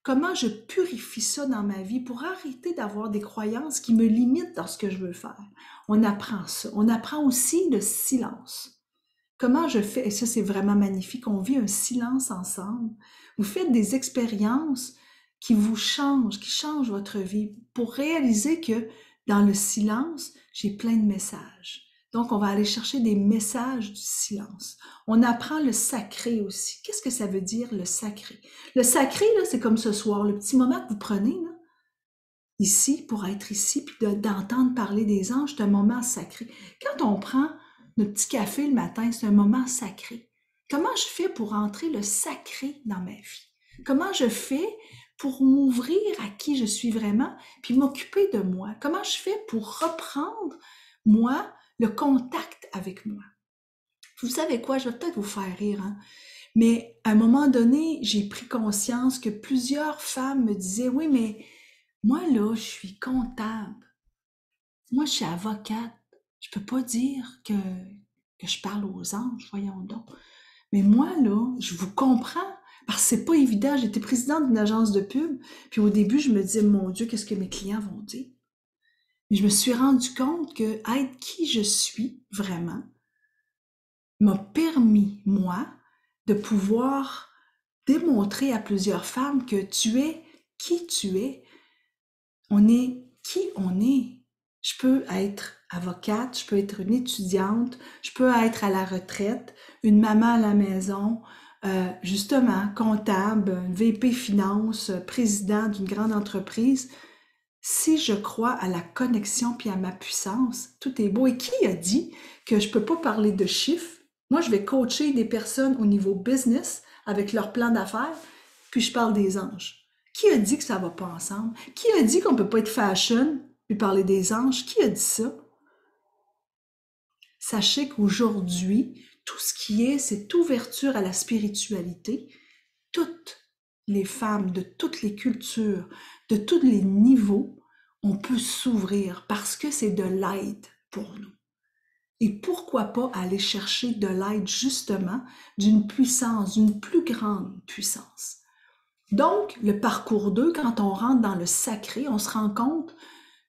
Comment je purifie ça dans ma vie pour arrêter d'avoir des croyances qui me limitent dans ce que je veux faire? On apprend ça. On apprend aussi le silence. Comment je fais? Et ça, c'est vraiment magnifique. On vit un silence ensemble. Vous faites des expériences qui vous changent, qui changent votre vie pour réaliser que dans le silence, j'ai plein de messages. Donc, on va aller chercher des messages du silence. On apprend le sacré aussi. Qu'est-ce que ça veut dire, le sacré? Le sacré, là, c'est comme ce soir, le petit moment que vous prenez, là, ici, pour être ici, puis d'entendre parler des anges, c'est un moment sacré. Quand on prend notre petit café le matin, c'est un moment sacré. Comment je fais pour entrer le sacré dans ma vie? Comment je fais pour m'ouvrir à qui je suis vraiment, puis m'occuper de moi? Comment je fais pour reprendre, moi, le contact avec moi? Vous savez quoi? Je vais peut-être vous faire rire, mais à un moment donné, j'ai pris conscience que plusieurs femmes me disaient, oui, mais moi, là, je suis comptable. Moi, je suis avocate. Je peux pas dire que je parle aux anges, voyons donc. Mais moi, là, je vous comprends. Parce que c'est pas évident. J'étais présidente d'une agence de pub, puis au début, je me disais, mon Dieu, qu'est-ce que mes clients vont dire? Mais je me suis rendu compte que être qui je suis vraiment m'a permis, moi, de pouvoir démontrer à plusieurs femmes que tu es qui tu es. On est qui on est. Je peux être avocate, je peux être une étudiante, je peux être à la retraite, une maman à la maison, justement, comptable, VP finance, président d'une grande entreprise. Si je crois à la connexion puis à ma puissance, tout est beau. Et qui a dit que je peux pas parler de chiffres? Moi, je vais coacher des personnes au niveau business avec leur plan d'affaires, puis je parle des anges. Qui a dit que ça va pas ensemble? Qui a dit qu'on peut pas être fashion puis parler des anges? Qui a dit ça? Sachez qu'aujourd'hui, tout ce qui est, cette ouverture à la spiritualité, toutes les femmes de toutes les cultures, de tous les niveaux, on peut s'ouvrir parce que c'est de l'aide pour nous. Et pourquoi pas aller chercher de l'aide justement d'une puissance, d'une plus grande puissance. Donc, le parcours 2, quand on rentre dans le sacré, on se rend compte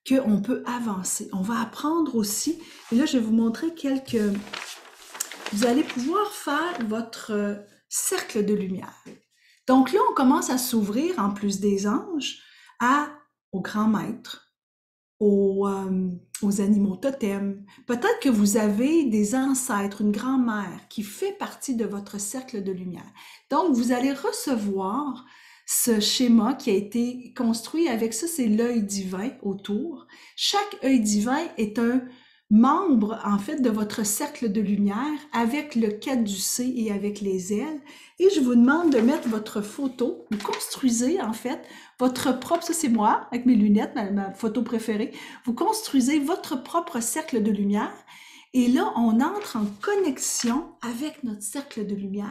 qu'on peut avancer. On va apprendre aussi, et là je vais vous montrer quelques... Vous allez pouvoir faire votre cercle de lumière. Donc là, on commence à s'ouvrir, en plus des anges, aux grands maîtres, aux animaux totems. Peut-être que vous avez des ancêtres, une grand-mère qui fait partie de votre cercle de lumière. Donc, vous allez recevoir ce schéma qui a été construit avec ça, c'est l'œil divin autour. Chaque œil divin est un membre, en fait, de votre cercle de lumière avec le caducée et avec les ailes. Et je vous demande de mettre votre photo. Vous construisez, en fait, votre propre, ça c'est moi, avec mes lunettes, ma photo préférée. Vous construisez votre propre cercle de lumière. Et là, on entre en connexion avec notre cercle de lumière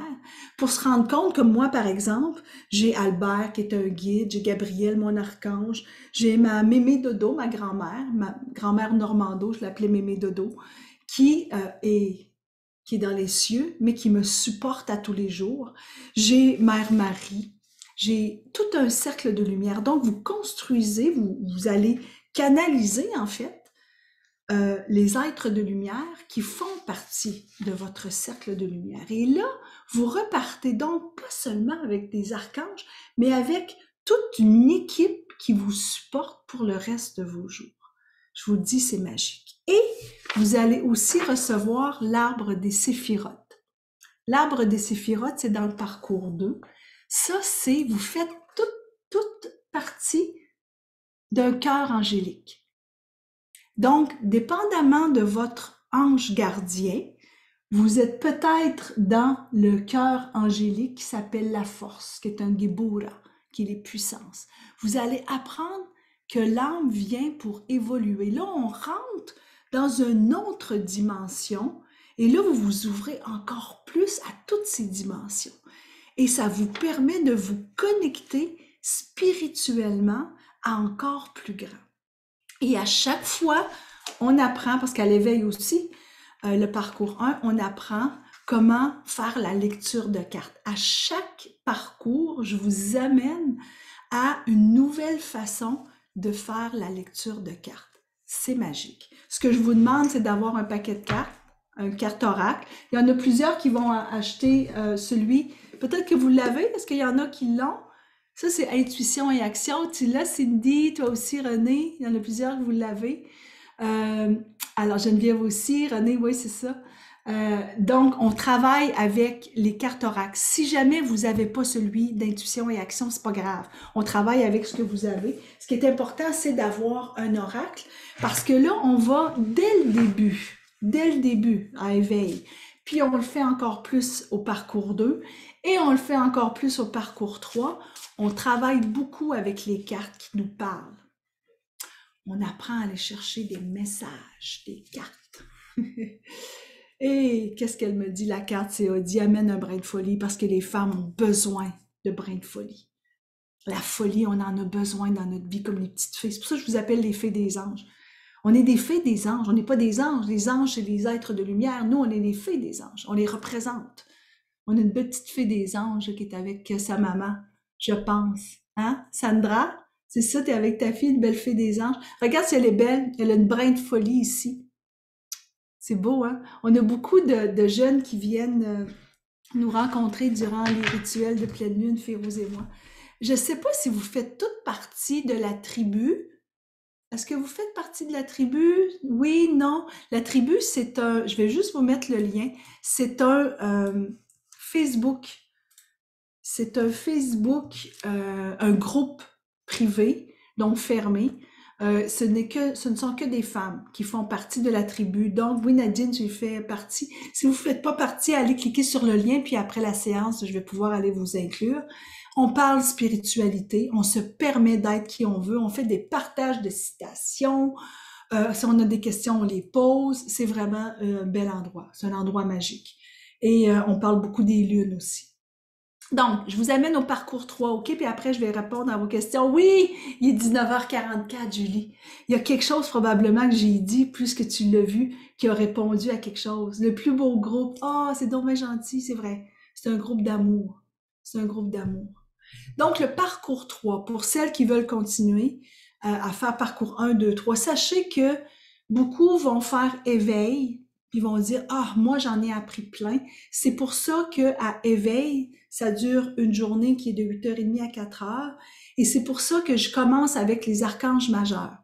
pour se rendre compte que moi, par exemple, j'ai Albert qui est un guide, j'ai Gabriel, mon archange, j'ai ma Mémé Dodo, ma grand-mère Normando, je l'appelais Mémé Dodo, qui est dans les cieux, mais qui me supporte à tous les jours. J'ai Mère Marie, j'ai tout un cercle de lumière. Donc, vous construisez, vous allez canaliser, en fait, les êtres de lumière qui font partie de votre cercle de lumière. Et là, vous repartez donc pas seulement avec des archanges, mais avec toute une équipe qui vous supporte pour le reste de vos jours. Je vous dis, c'est magique. Et vous allez aussi recevoir l'arbre des séphirotes. L'arbre des séphirotes, c'est dans le parcours 2. Ça, c'est, vous faites toute partie d'un cœur angélique. Donc, dépendamment de votre ange gardien, vous êtes peut-être dans le cœur angélique qui s'appelle la force, qui est un Gebura, qui est les puissances. Vous allez apprendre que l'âme vient pour évoluer. Là, on rentre dans une autre dimension et là, vous vous ouvrez encore plus à toutes ces dimensions. Et ça vous permet de vous connecter spirituellement à encore plus grand. Et à chaque fois, on apprend, parce qu'à l'éveil aussi, le parcours 1, on apprend comment faire la lecture de cartes. À chaque parcours, je vous amène à une nouvelle façon de faire la lecture de cartes. C'est magique. Ce que je vous demande, c'est d'avoir un paquet de cartes, un carte oracle. Il y en a plusieurs qui vont acheter celui, peut-être que vous l'avez, est-ce qu'il y en a qui l'ont? Ça, c'est intuition et action. Tu l'as, Cindy, toi aussi, René. Il y en a plusieurs que vous l'avez. Alors, Geneviève aussi, René, oui, c'est ça. Donc, on travaille avec les cartes oracles. Si jamais vous n'avez pas celui d'intuition et action, c'est pas grave. On travaille avec ce que vous avez. Ce qui est important, c'est d'avoir un oracle parce que là, on va dès le début à éveil. Puis, on le fait encore plus au parcours 2 et on le fait encore plus au parcours 3. On travaille beaucoup avec les cartes qui nous parlent. On apprend à aller chercher des messages, des cartes. Et qu'est-ce qu'elle me dit, la carte? C'est dit, amène un brin de folie parce que les femmes ont besoin de brin de folie. La folie, on en a besoin dans notre vie comme les petites fées. C'est pour ça que je vous appelle les fées des anges. On est des fées des anges, on n'est pas des anges. Les anges, c'est les êtres de lumière. Nous, on est les fées des anges. On les représente. On a une petite fée des anges là, qui est avec sa maman, je pense. Hein? Sandra? C'est ça, t'es avec ta fille, une belle fée des anges. Regarde si elle est belle, elle a une brin de folie ici. C'est beau, hein? On a beaucoup de jeunes qui viennent nous rencontrer durant les rituels de pleine lune, Férouz et moi. Je ne sais pas si vous faites toute partie de la tribu. Est-ce que vous faites partie de la tribu? Oui, non. La tribu, c'est un, je vais juste vous mettre le lien, c'est un Facebook. C'est un Facebook, un groupe privé, donc fermé. Ce ne sont que des femmes qui font partie de la tribu. Donc, oui, Nadine, tu fais partie. Si vous ne faites pas partie, allez cliquer sur le lien, puis après la séance, je vais pouvoir aller vous inclure. On parle spiritualité, on se permet d'être qui on veut, on fait des partages de citations. Si on a des questions, on les pose. C'est vraiment un bel endroit. C'est un endroit magique. Et on parle beaucoup des lunes aussi. Donc, je vous amène au parcours 3, OK? Puis après, je vais répondre à vos questions. Oui, il est 19h44, Julie. Il y a quelque chose probablement que j'ai dit, plus que tu l'as vu, qui a répondu à quelque chose. Le plus beau groupe. Ah, c'est donc bien gentil, c'est vrai. C'est un groupe d'amour. C'est un groupe d'amour. Donc, le parcours 3, pour celles qui veulent continuer à faire parcours 1, 2, 3, sachez que beaucoup vont faire éveil, puis vont dire, ah, moi, j'en ai appris plein. C'est pour ça que à éveil, ça dure une journée qui est de 8h30 à 4h. Et c'est pour ça que je commence avec les archanges majeurs.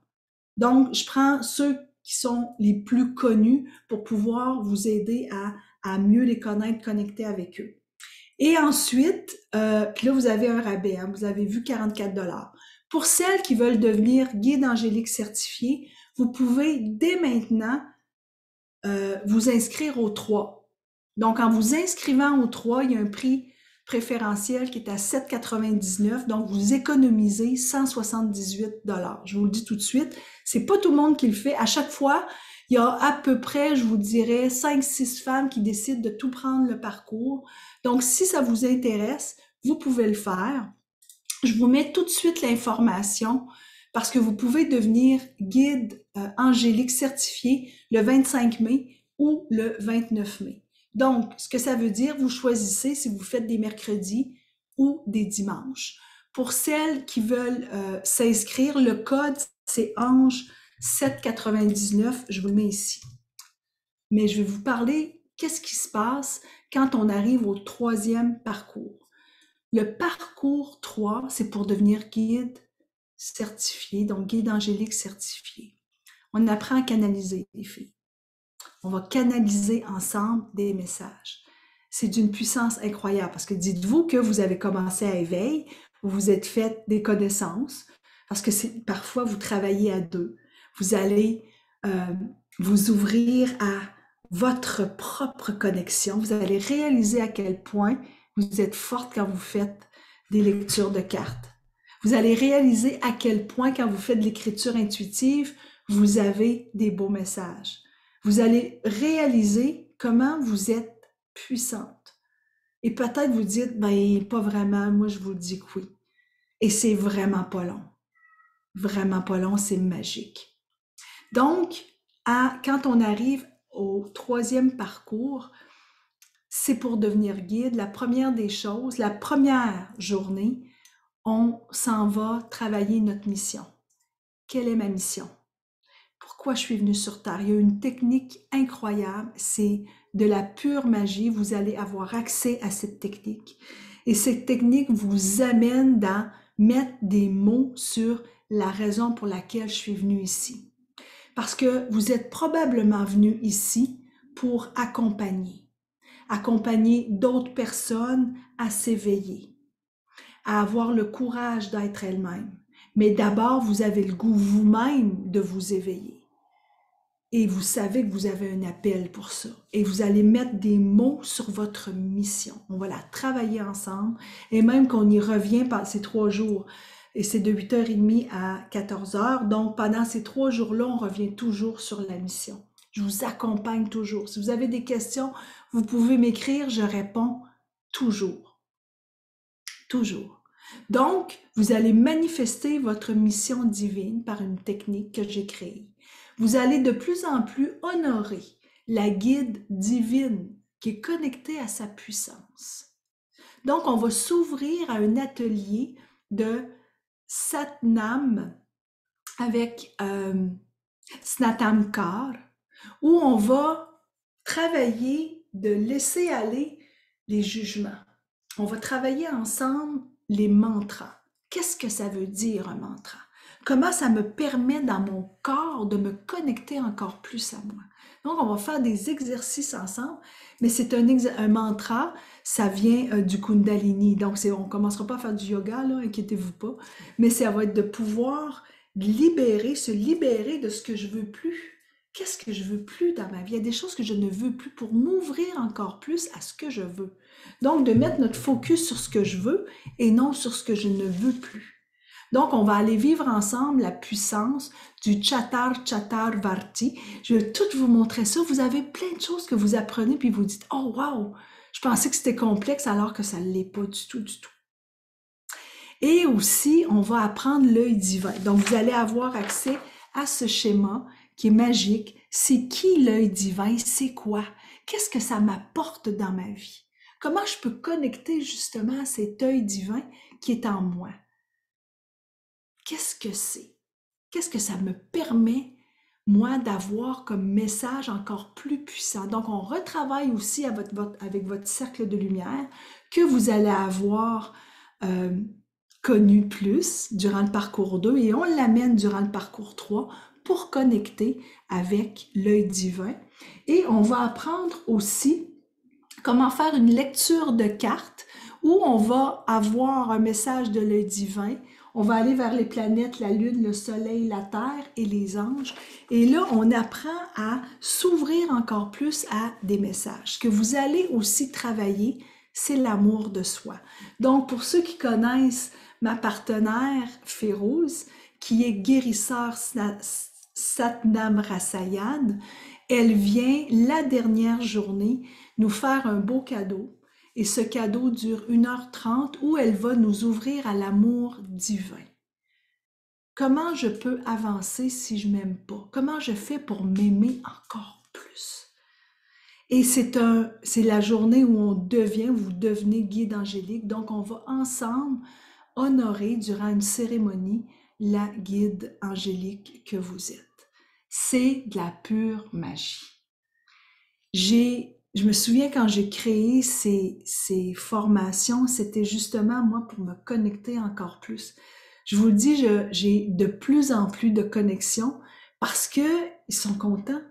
Donc, je prends ceux qui sont les plus connus pour pouvoir vous aider à mieux les connaître, connecter avec eux. Et ensuite, puis là, vous avez un rabais, hein, vous avez vu 44 $. Pour celles qui veulent devenir guide angélique certifié, vous pouvez dès maintenant vous inscrire au 3. Donc, en vous inscrivant au 3, il y a un prix préférentiel qui est à 7,99 $. Donc, vous économisez 178 $. Je vous le dis tout de suite, c'est pas tout le monde qui le fait. À chaque fois, il y a à peu près, je vous dirais, 5-6 femmes qui décident de tout prendre le parcours. Donc, si ça vous intéresse, vous pouvez le faire. Je vous mets tout de suite l'information parce que vous pouvez devenir guide angélique certifié le 25 mai ou le 29 mai. Donc, ce que ça veut dire, vous choisissez si vous faites des mercredis ou des dimanches. Pour celles qui veulent s'inscrire, le code, c'est Ange 799, je vous le mets ici. Mais je vais vous parler qu'est-ce qui se passe quand on arrive au 3e parcours. Le parcours 3, c'est pour devenir guide certifié, donc guide angélique certifié. On apprend à canaliser, les filles. On va canaliser ensemble des messages. C'est d'une puissance incroyable parce que dites-vous que vous avez commencé à éveil, vous vous êtes fait des connaissances, parce que parfois vous travaillez à deux. Vous allez vous ouvrir à votre propre connexion. Vous allez réaliser à quel point vous êtes forte quand vous faites des lectures de cartes. Vous allez réaliser à quel point quand vous faites de l'écriture intuitive, vous avez des beaux messages. Vous allez réaliser comment vous êtes puissante. Et peut-être vous dites, ben pas vraiment, moi je vous dis que oui. Et c'est vraiment pas long. Vraiment pas long, c'est magique. Donc, quand on arrive au 3e parcours, c'est pour devenir guide. La première des choses, la première journée, on s'en va travailler notre mission. Quelle est ma mission? Pourquoi je suis venue sur Terre? Il y a une technique incroyable, c'est de la pure magie. Vous allez avoir accès à cette technique. Et cette technique vous amène à mettre des mots sur la raison pour laquelle je suis venue ici. Parce que vous êtes probablement venu ici pour accompagner d'autres personnes à s'éveiller, à avoir le courage d'être elles-mêmes. Mais d'abord, vous avez le goût vous-même de vous éveiller. Et vous savez que vous avez un appel pour ça. Et vous allez mettre des mots sur votre mission. On va la travailler ensemble. Et même qu'on y revient pendant ces 3 jours. Et c'est de 8h30 à 14h. Donc, pendant ces 3 jours-là, on revient toujours sur la mission. Je vous accompagne toujours. Si vous avez des questions, vous pouvez m'écrire. Je réponds toujours. Toujours. Donc, vous allez manifester votre mission divine par une technique que j'ai créée. Vous allez de plus en plus honorer la guide divine qui est connecté à sa puissance. Donc, on va s'ouvrir à un atelier de Satnam avec Snatamkar, où on va travailler de laisser aller les jugements. On va travailler ensemble les mantras. Qu'est-ce que ça veut dire un mantra? Comment ça me permet dans mon corps de me connecter encore plus à moi? Donc, on va faire des exercices ensemble, mais c'est un mantra, ça vient du Kundalini. Donc, on ne commencera pas à faire du yoga, là, inquiétez-vous pas, mais ça va être de pouvoir se libérer de ce que je veux plus. Qu'est-ce que je veux plus dans ma vie? Il y a des choses que je ne veux plus pour m'ouvrir encore plus à ce que je veux. Donc, de mettre notre focus sur ce que je veux et non sur ce que je ne veux plus. Donc, on va aller vivre ensemble la puissance du Chatar Chatar Varti. Je vais tout vous montrer ça. Vous avez plein de choses que vous apprenez puis vous dites « Oh, wow! Je pensais que c'était complexe alors que ça ne l'est pas du tout, du tout. » Et aussi, on va apprendre l'œil divin. Donc, vous allez avoir accès à ce schéma qui est magique. C'est qui l'œil divin? C'est quoi? Qu'est-ce que ça m'apporte dans ma vie? Comment je peux connecter justement à cet œil divin qui est en moi? Qu'est-ce que c'est? Qu'est-ce que ça me permet, moi, d'avoir comme message encore plus puissant? Donc, on retravaille aussi avec votre cercle de lumière que vous allez avoir connu plus durant le parcours 2 et on l'amène durant le parcours 3 pour connecter avec l'œil divin. Et on va apprendre aussi comment faire une lecture de cartes où on va avoir un message de l'œil divin. On va aller vers les planètes, la Lune, le Soleil, la Terre et les anges. Et là, on apprend à s'ouvrir encore plus à des messages. Ce que vous allez aussi travailler, c'est l'amour de soi. Donc, pour ceux qui connaissent ma partenaire Férouz, qui est guérisseur Satnam Rasayan, elle vient la dernière journée nous faire un beau cadeau. Et ce cadeau dure 1h30 où elle va nous ouvrir à l'amour divin. Comment je peux avancer si je m'aime pas? Comment je fais pour m'aimer encore plus? Et c'est la journée où vous devenez guide angélique. Donc, on va ensemble honorer durant une cérémonie la guide angélique que vous êtes. C'est de la pure magie. Je me souviens quand j'ai créé ces formations, c'était justement moi pour me connecter encore plus. Je vous le dis, j'ai de plus en plus de connexions parce que ils sont contents.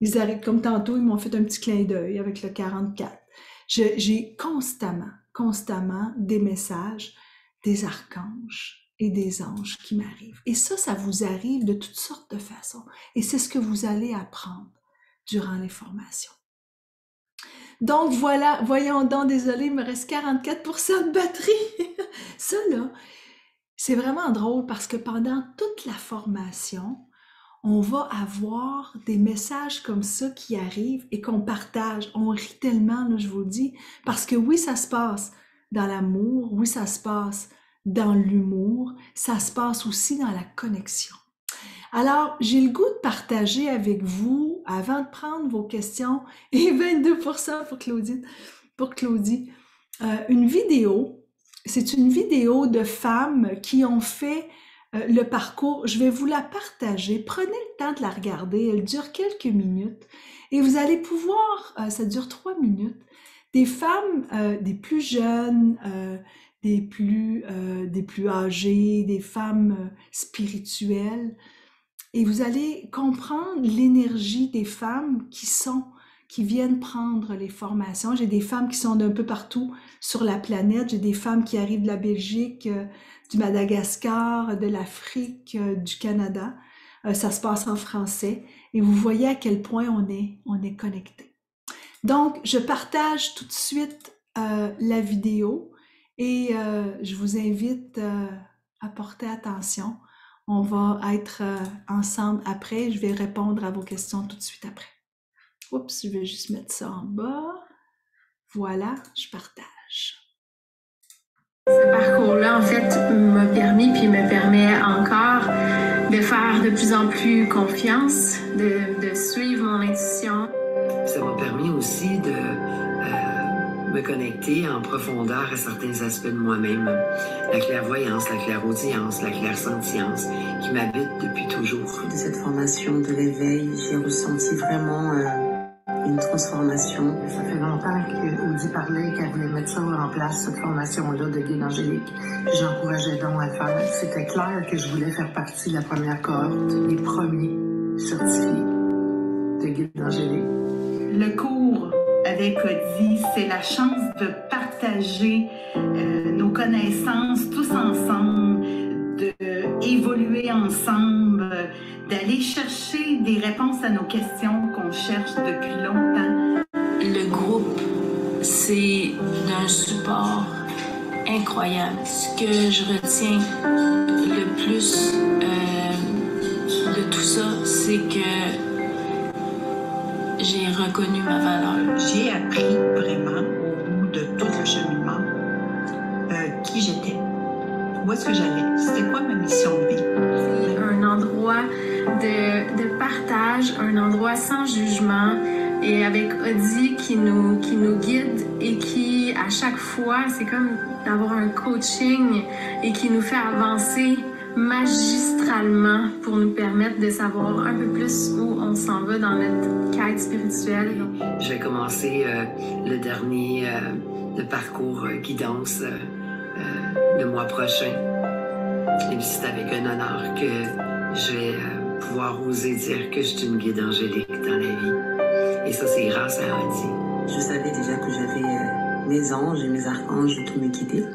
Ils arrivent comme tantôt, ils m'ont fait un petit clin d'œil avec le 44. J'ai constamment des messages des archanges et des anges qui m'arrivent. Et ça vous arrive de toutes sortes de façons. Et c'est ce que vous allez apprendre durant les formations. Donc voilà, voyons donc, désolé, il me reste 44% de batterie. Ça là, c'est vraiment drôle parce que pendant toute la formation, on va avoir des messages comme ça qui arrivent et qu'on partage. On rit tellement, là, je vous le dis, parce que oui, ça se passe dans l'amour, oui, ça se passe dans l'humour, ça se passe aussi dans la connexion. Alors, j'ai le goût de partager avec vous, avant de prendre vos questions, et 22% pour Claudie, une vidéo. C'est une vidéo de femmes qui ont fait le parcours. Je vais vous la partager. Prenez le temps de la regarder. Elle dure quelques minutes. Et vous allez pouvoir, ça dure 3 minutes, des femmes, des plus jeunes, des plus âgées, des femmes spirituelles. Et vous allez comprendre l'énergie des femmes qui viennent prendre les formations. J'ai des femmes qui sont d'un peu partout sur la planète. J'ai des femmes qui arrivent de la Belgique, du Madagascar, de l'Afrique, du Canada. Ça se passe en français. Et vous voyez à quel point on est connecté. Donc, je partage tout de suite la vidéo et je vous invite à porter attention. On va être ensemble après. Je vais répondre à vos questions tout de suite après. Oups, je vais juste mettre ça en bas. Voilà, je partage. Ce parcours-là, en fait, m'a permis, puis me permet encore de faire de plus en plus confiance, de suivre mon intuition. Ça m'a permis aussi de me connecter en profondeur à certains aspects de moi-même. La clairvoyance, la clairaudience, la clairsentience qui m'habite depuis toujours. De cette formation de l'éveil, j'ai ressenti vraiment une transformation. Ça fait longtemps qu'Audi parlait qu'elle voulait mettre ça en place, cette formation-là de guide angélique. J'encourageais donc à le faire. C'était clair que je voulais faire partie de la première cohorte, les premiers certifiés de guide angélique. Le cours avec Audi, c'est la chance de partager nos connaissances tous ensemble, d'évoluer ensemble, d'aller chercher des réponses à nos questions qu'on cherche depuis longtemps. Le groupe, c'est d'un support incroyable. Ce que je retiens le plus de tout ça, c'est que j'ai reconnu ma valeur. J'ai appris vraiment au bout de tout le cheminement qui j'étais, où est-ce que j'allais, c'était quoi ma mission de vie. C'est un endroit de partage, un endroit sans jugement et avec Audi qui nous guide et qui, à chaque fois, c'est comme d'avoir un coaching et qui nous fait avancer magistralement pour nous permettre de savoir un peu plus où on s'en va dans notre quête spirituelle. Je vais commencer le dernier le parcours guidance le mois prochain. Et puis c'est avec un honneur que je vais pouvoir oser dire que je suis une guide angélique dans la vie. Et ça, c'est grâce à Audi. Je savais déjà que j'avais mes anges et mes archanges qui me guidaient.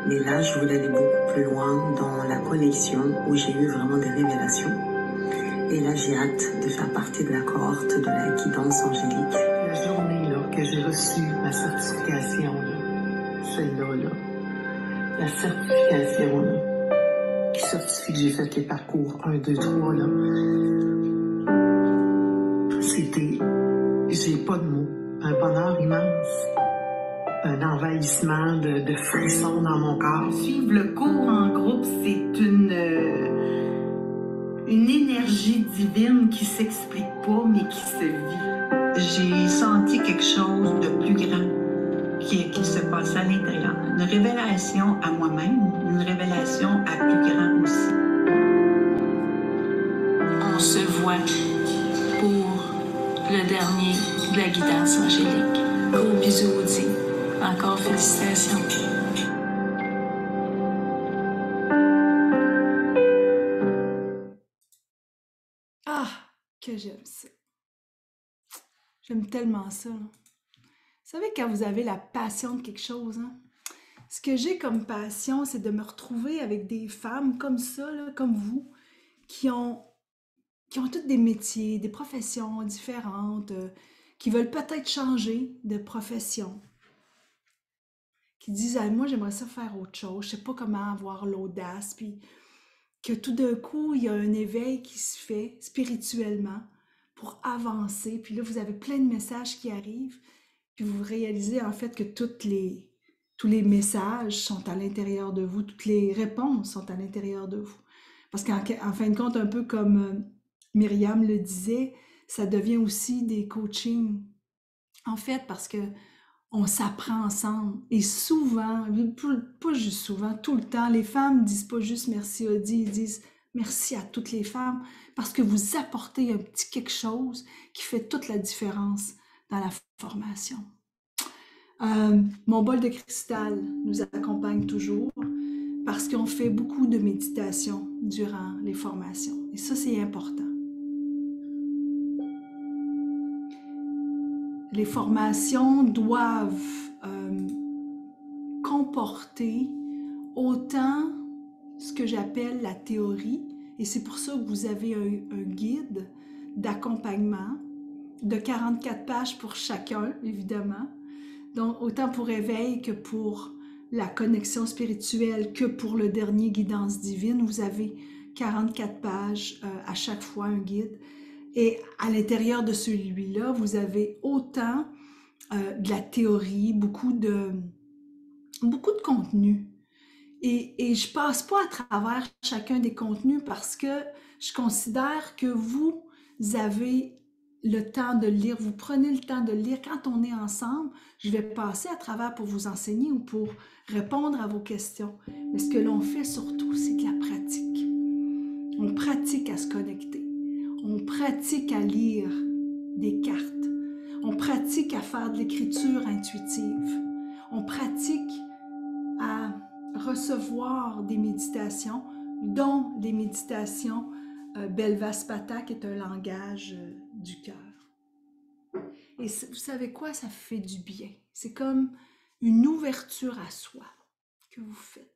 Mais là, je voulais aller beaucoup plus loin dans la connexion où j'ai eu vraiment des révélations. Et là, j'ai hâte de faire partie de la cohorte de la guidance angélique. La journée là, que j'ai reçu ma certification, là, celle-là, là, la certification là, qui certifie que j'ai fait les parcours 1, 2, 3, là, c'était, j'ai pas de mots, un bonheur immense. Un envahissement de frissons dans mon corps. Suivre le cours en groupe, c'est une énergie divine qui s'explique pas, mais qui se vit. J'ai senti quelque chose de plus grand qui se passait à l'intérieur. Une révélation à moi-même, une révélation à plus grand aussi. On se voit pour le dernier de la guidance angélique. Gros bisous, Audi. Encore félicitations. Ah, que j'aime ça. J'aime tellement ça. Là. Vous savez, quand vous avez la passion de quelque chose, hein, ce que j'ai comme passion, c'est de me retrouver avec des femmes comme ça, là, comme vous, qui ont toutes des métiers, des professions différentes, qui veulent peut-être changer de profession, qui disent ah, moi j'aimerais ça faire autre chose, je sais pas comment avoir l'audace, puis que tout d'un coup il y a un éveil qui se fait spirituellement pour avancer, puis là vous avez plein de messages qui arrivent, puis vous réalisez en fait que tous les messages sont à l'intérieur de vous, toutes les réponses sont à l'intérieur de vous. Parce qu'en fin de compte, un peu comme Myriam le disait, ça devient aussi des coachings. En fait, parce que on s'apprend ensemble. Et souvent, pas juste souvent, tout le temps, les femmes disent pas juste merci Audi, ils disent merci à toutes les femmes parce que vous apportez un petit quelque chose qui fait toute la différence dans la formation. Mon bol de cristal nous accompagne toujours parce qu'on fait beaucoup de méditation durant les formations. Et ça, c'est important. Les formations doivent comporter autant ce que j'appelle la théorie, et c'est pour ça que vous avez un guide d'accompagnement de 44 pages pour chacun, évidemment. Donc, autant pour éveil que pour la connexion spirituelle, que pour le dernier guidance divine, vous avez 44 pages à chaque fois, un guide. Et à l'intérieur de celui-là, vous avez autant de la théorie, beaucoup de contenu. Et je passe pas à travers chacun des contenus parce que je considère que vous avez le temps de lire, vous prenez le temps de lire. Quand on est ensemble, je vais passer à travers pour vous enseigner ou pour répondre à vos questions. Mais ce que l'on fait surtout, c'est de la pratique. On pratique à se connecter. On pratique à lire des cartes. On pratique à faire de l'écriture intuitive. On pratique à recevoir des méditations, dont les méditations Belvaspata, qui est un langage du cœur. Et vous savez quoi? Ça fait du bien. C'est comme une ouverture à soi que vous faites.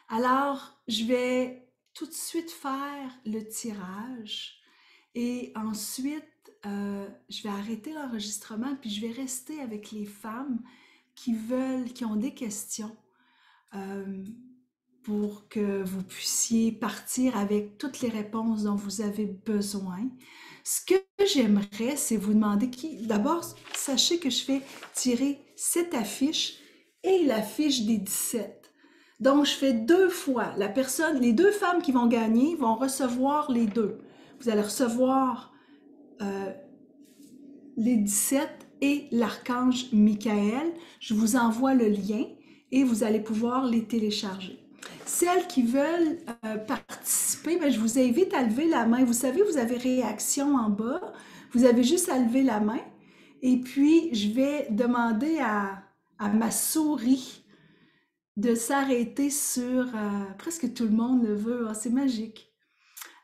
Alors, je vais tout de suite faire le tirage et ensuite, je vais arrêter l'enregistrement puis je vais rester avec les femmes qui ont des questions pour que vous puissiez partir avec toutes les réponses dont vous avez besoin. Ce que j'aimerais, c'est vous demander d'abord, sachez que je fais tirer cette affiche et l'affiche des 17. Donc, je fais 2 fois. Les 2 femmes qui vont gagner vont recevoir les 2. Vous allez recevoir les 17 et l'archange Michael. Je vous envoie le lien et vous allez pouvoir les télécharger. Celles qui veulent participer, je vous invite à lever la main. Vous savez, vous avez réaction en bas. Vous avez juste à lever la main. Et puis, je vais demander à ma souris de s'arrêter sur... presque tout le monde le veut. C'est magique.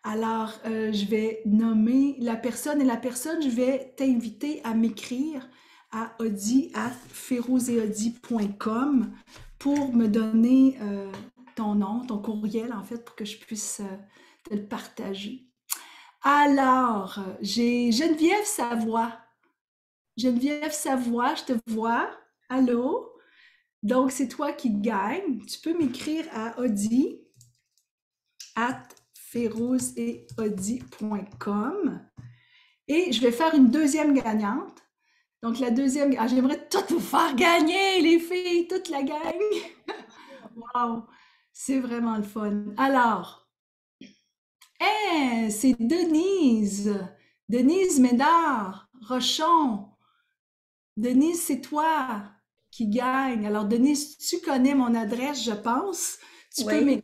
Alors, je vais nommer la personne et la personne, je vais t'inviter à m'écrire à audi@ferouzeaudi.com pour me donner ton nom, ton courriel en fait, pour que je puisse te le partager. Alors, j'ai Geneviève Savoie. Geneviève Savoie, je te vois. Allô? Donc, c'est toi qui gagne. Tu peux m'écrire à audi@ferouzeaudi.com et je vais faire une deuxième gagnante. Donc, la deuxième... j'aimerais toutes vous faire gagner, les filles, toute la gang! Wow! C'est vraiment le fun. Alors, c'est Denise! Denise Médard, Rochon. Denise, c'est toi qui gagne. Alors, Denise, tu connais mon adresse, je pense. Tu peux m'écrire.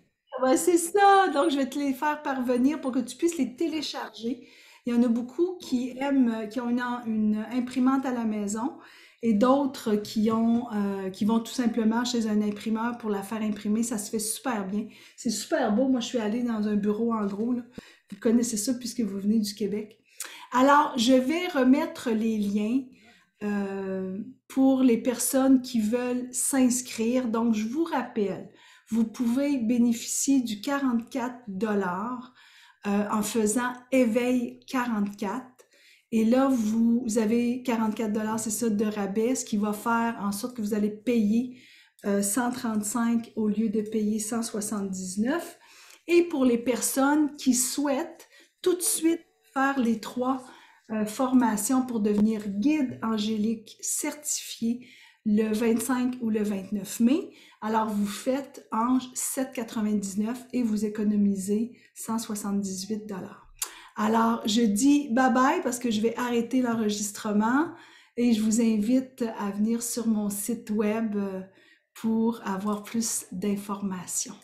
C'est ça! Donc, je vais te les faire parvenir pour que tu puisses les télécharger. Il y en a beaucoup qui ont une imprimante à la maison et d'autres qui vont tout simplement chez un imprimeur pour la faire imprimer. Ça se fait super bien. C'est super beau. Moi, je suis allée dans un bureau en gros, là. Vous connaissez ça puisque vous venez du Québec. Alors, je vais remettre les liens pour les personnes qui veulent s'inscrire. Donc, je vous rappelle, vous pouvez bénéficier du 44 $ en faisant éveil 44. Et là, vous avez 44 $, c'est ça, de rabais, ce qui va faire en sorte que vous allez payer 135 au lieu de payer 179. Et pour les personnes qui souhaitent tout de suite faire les 3 formations pour devenir guide angélique certifié le 25 ou le 29 mai, alors vous faites Ange 7,99 et vous économisez 178 $. Alors, je dis bye-bye parce que je vais arrêter l'enregistrement et je vous invite à venir sur mon site web pour avoir plus d'informations.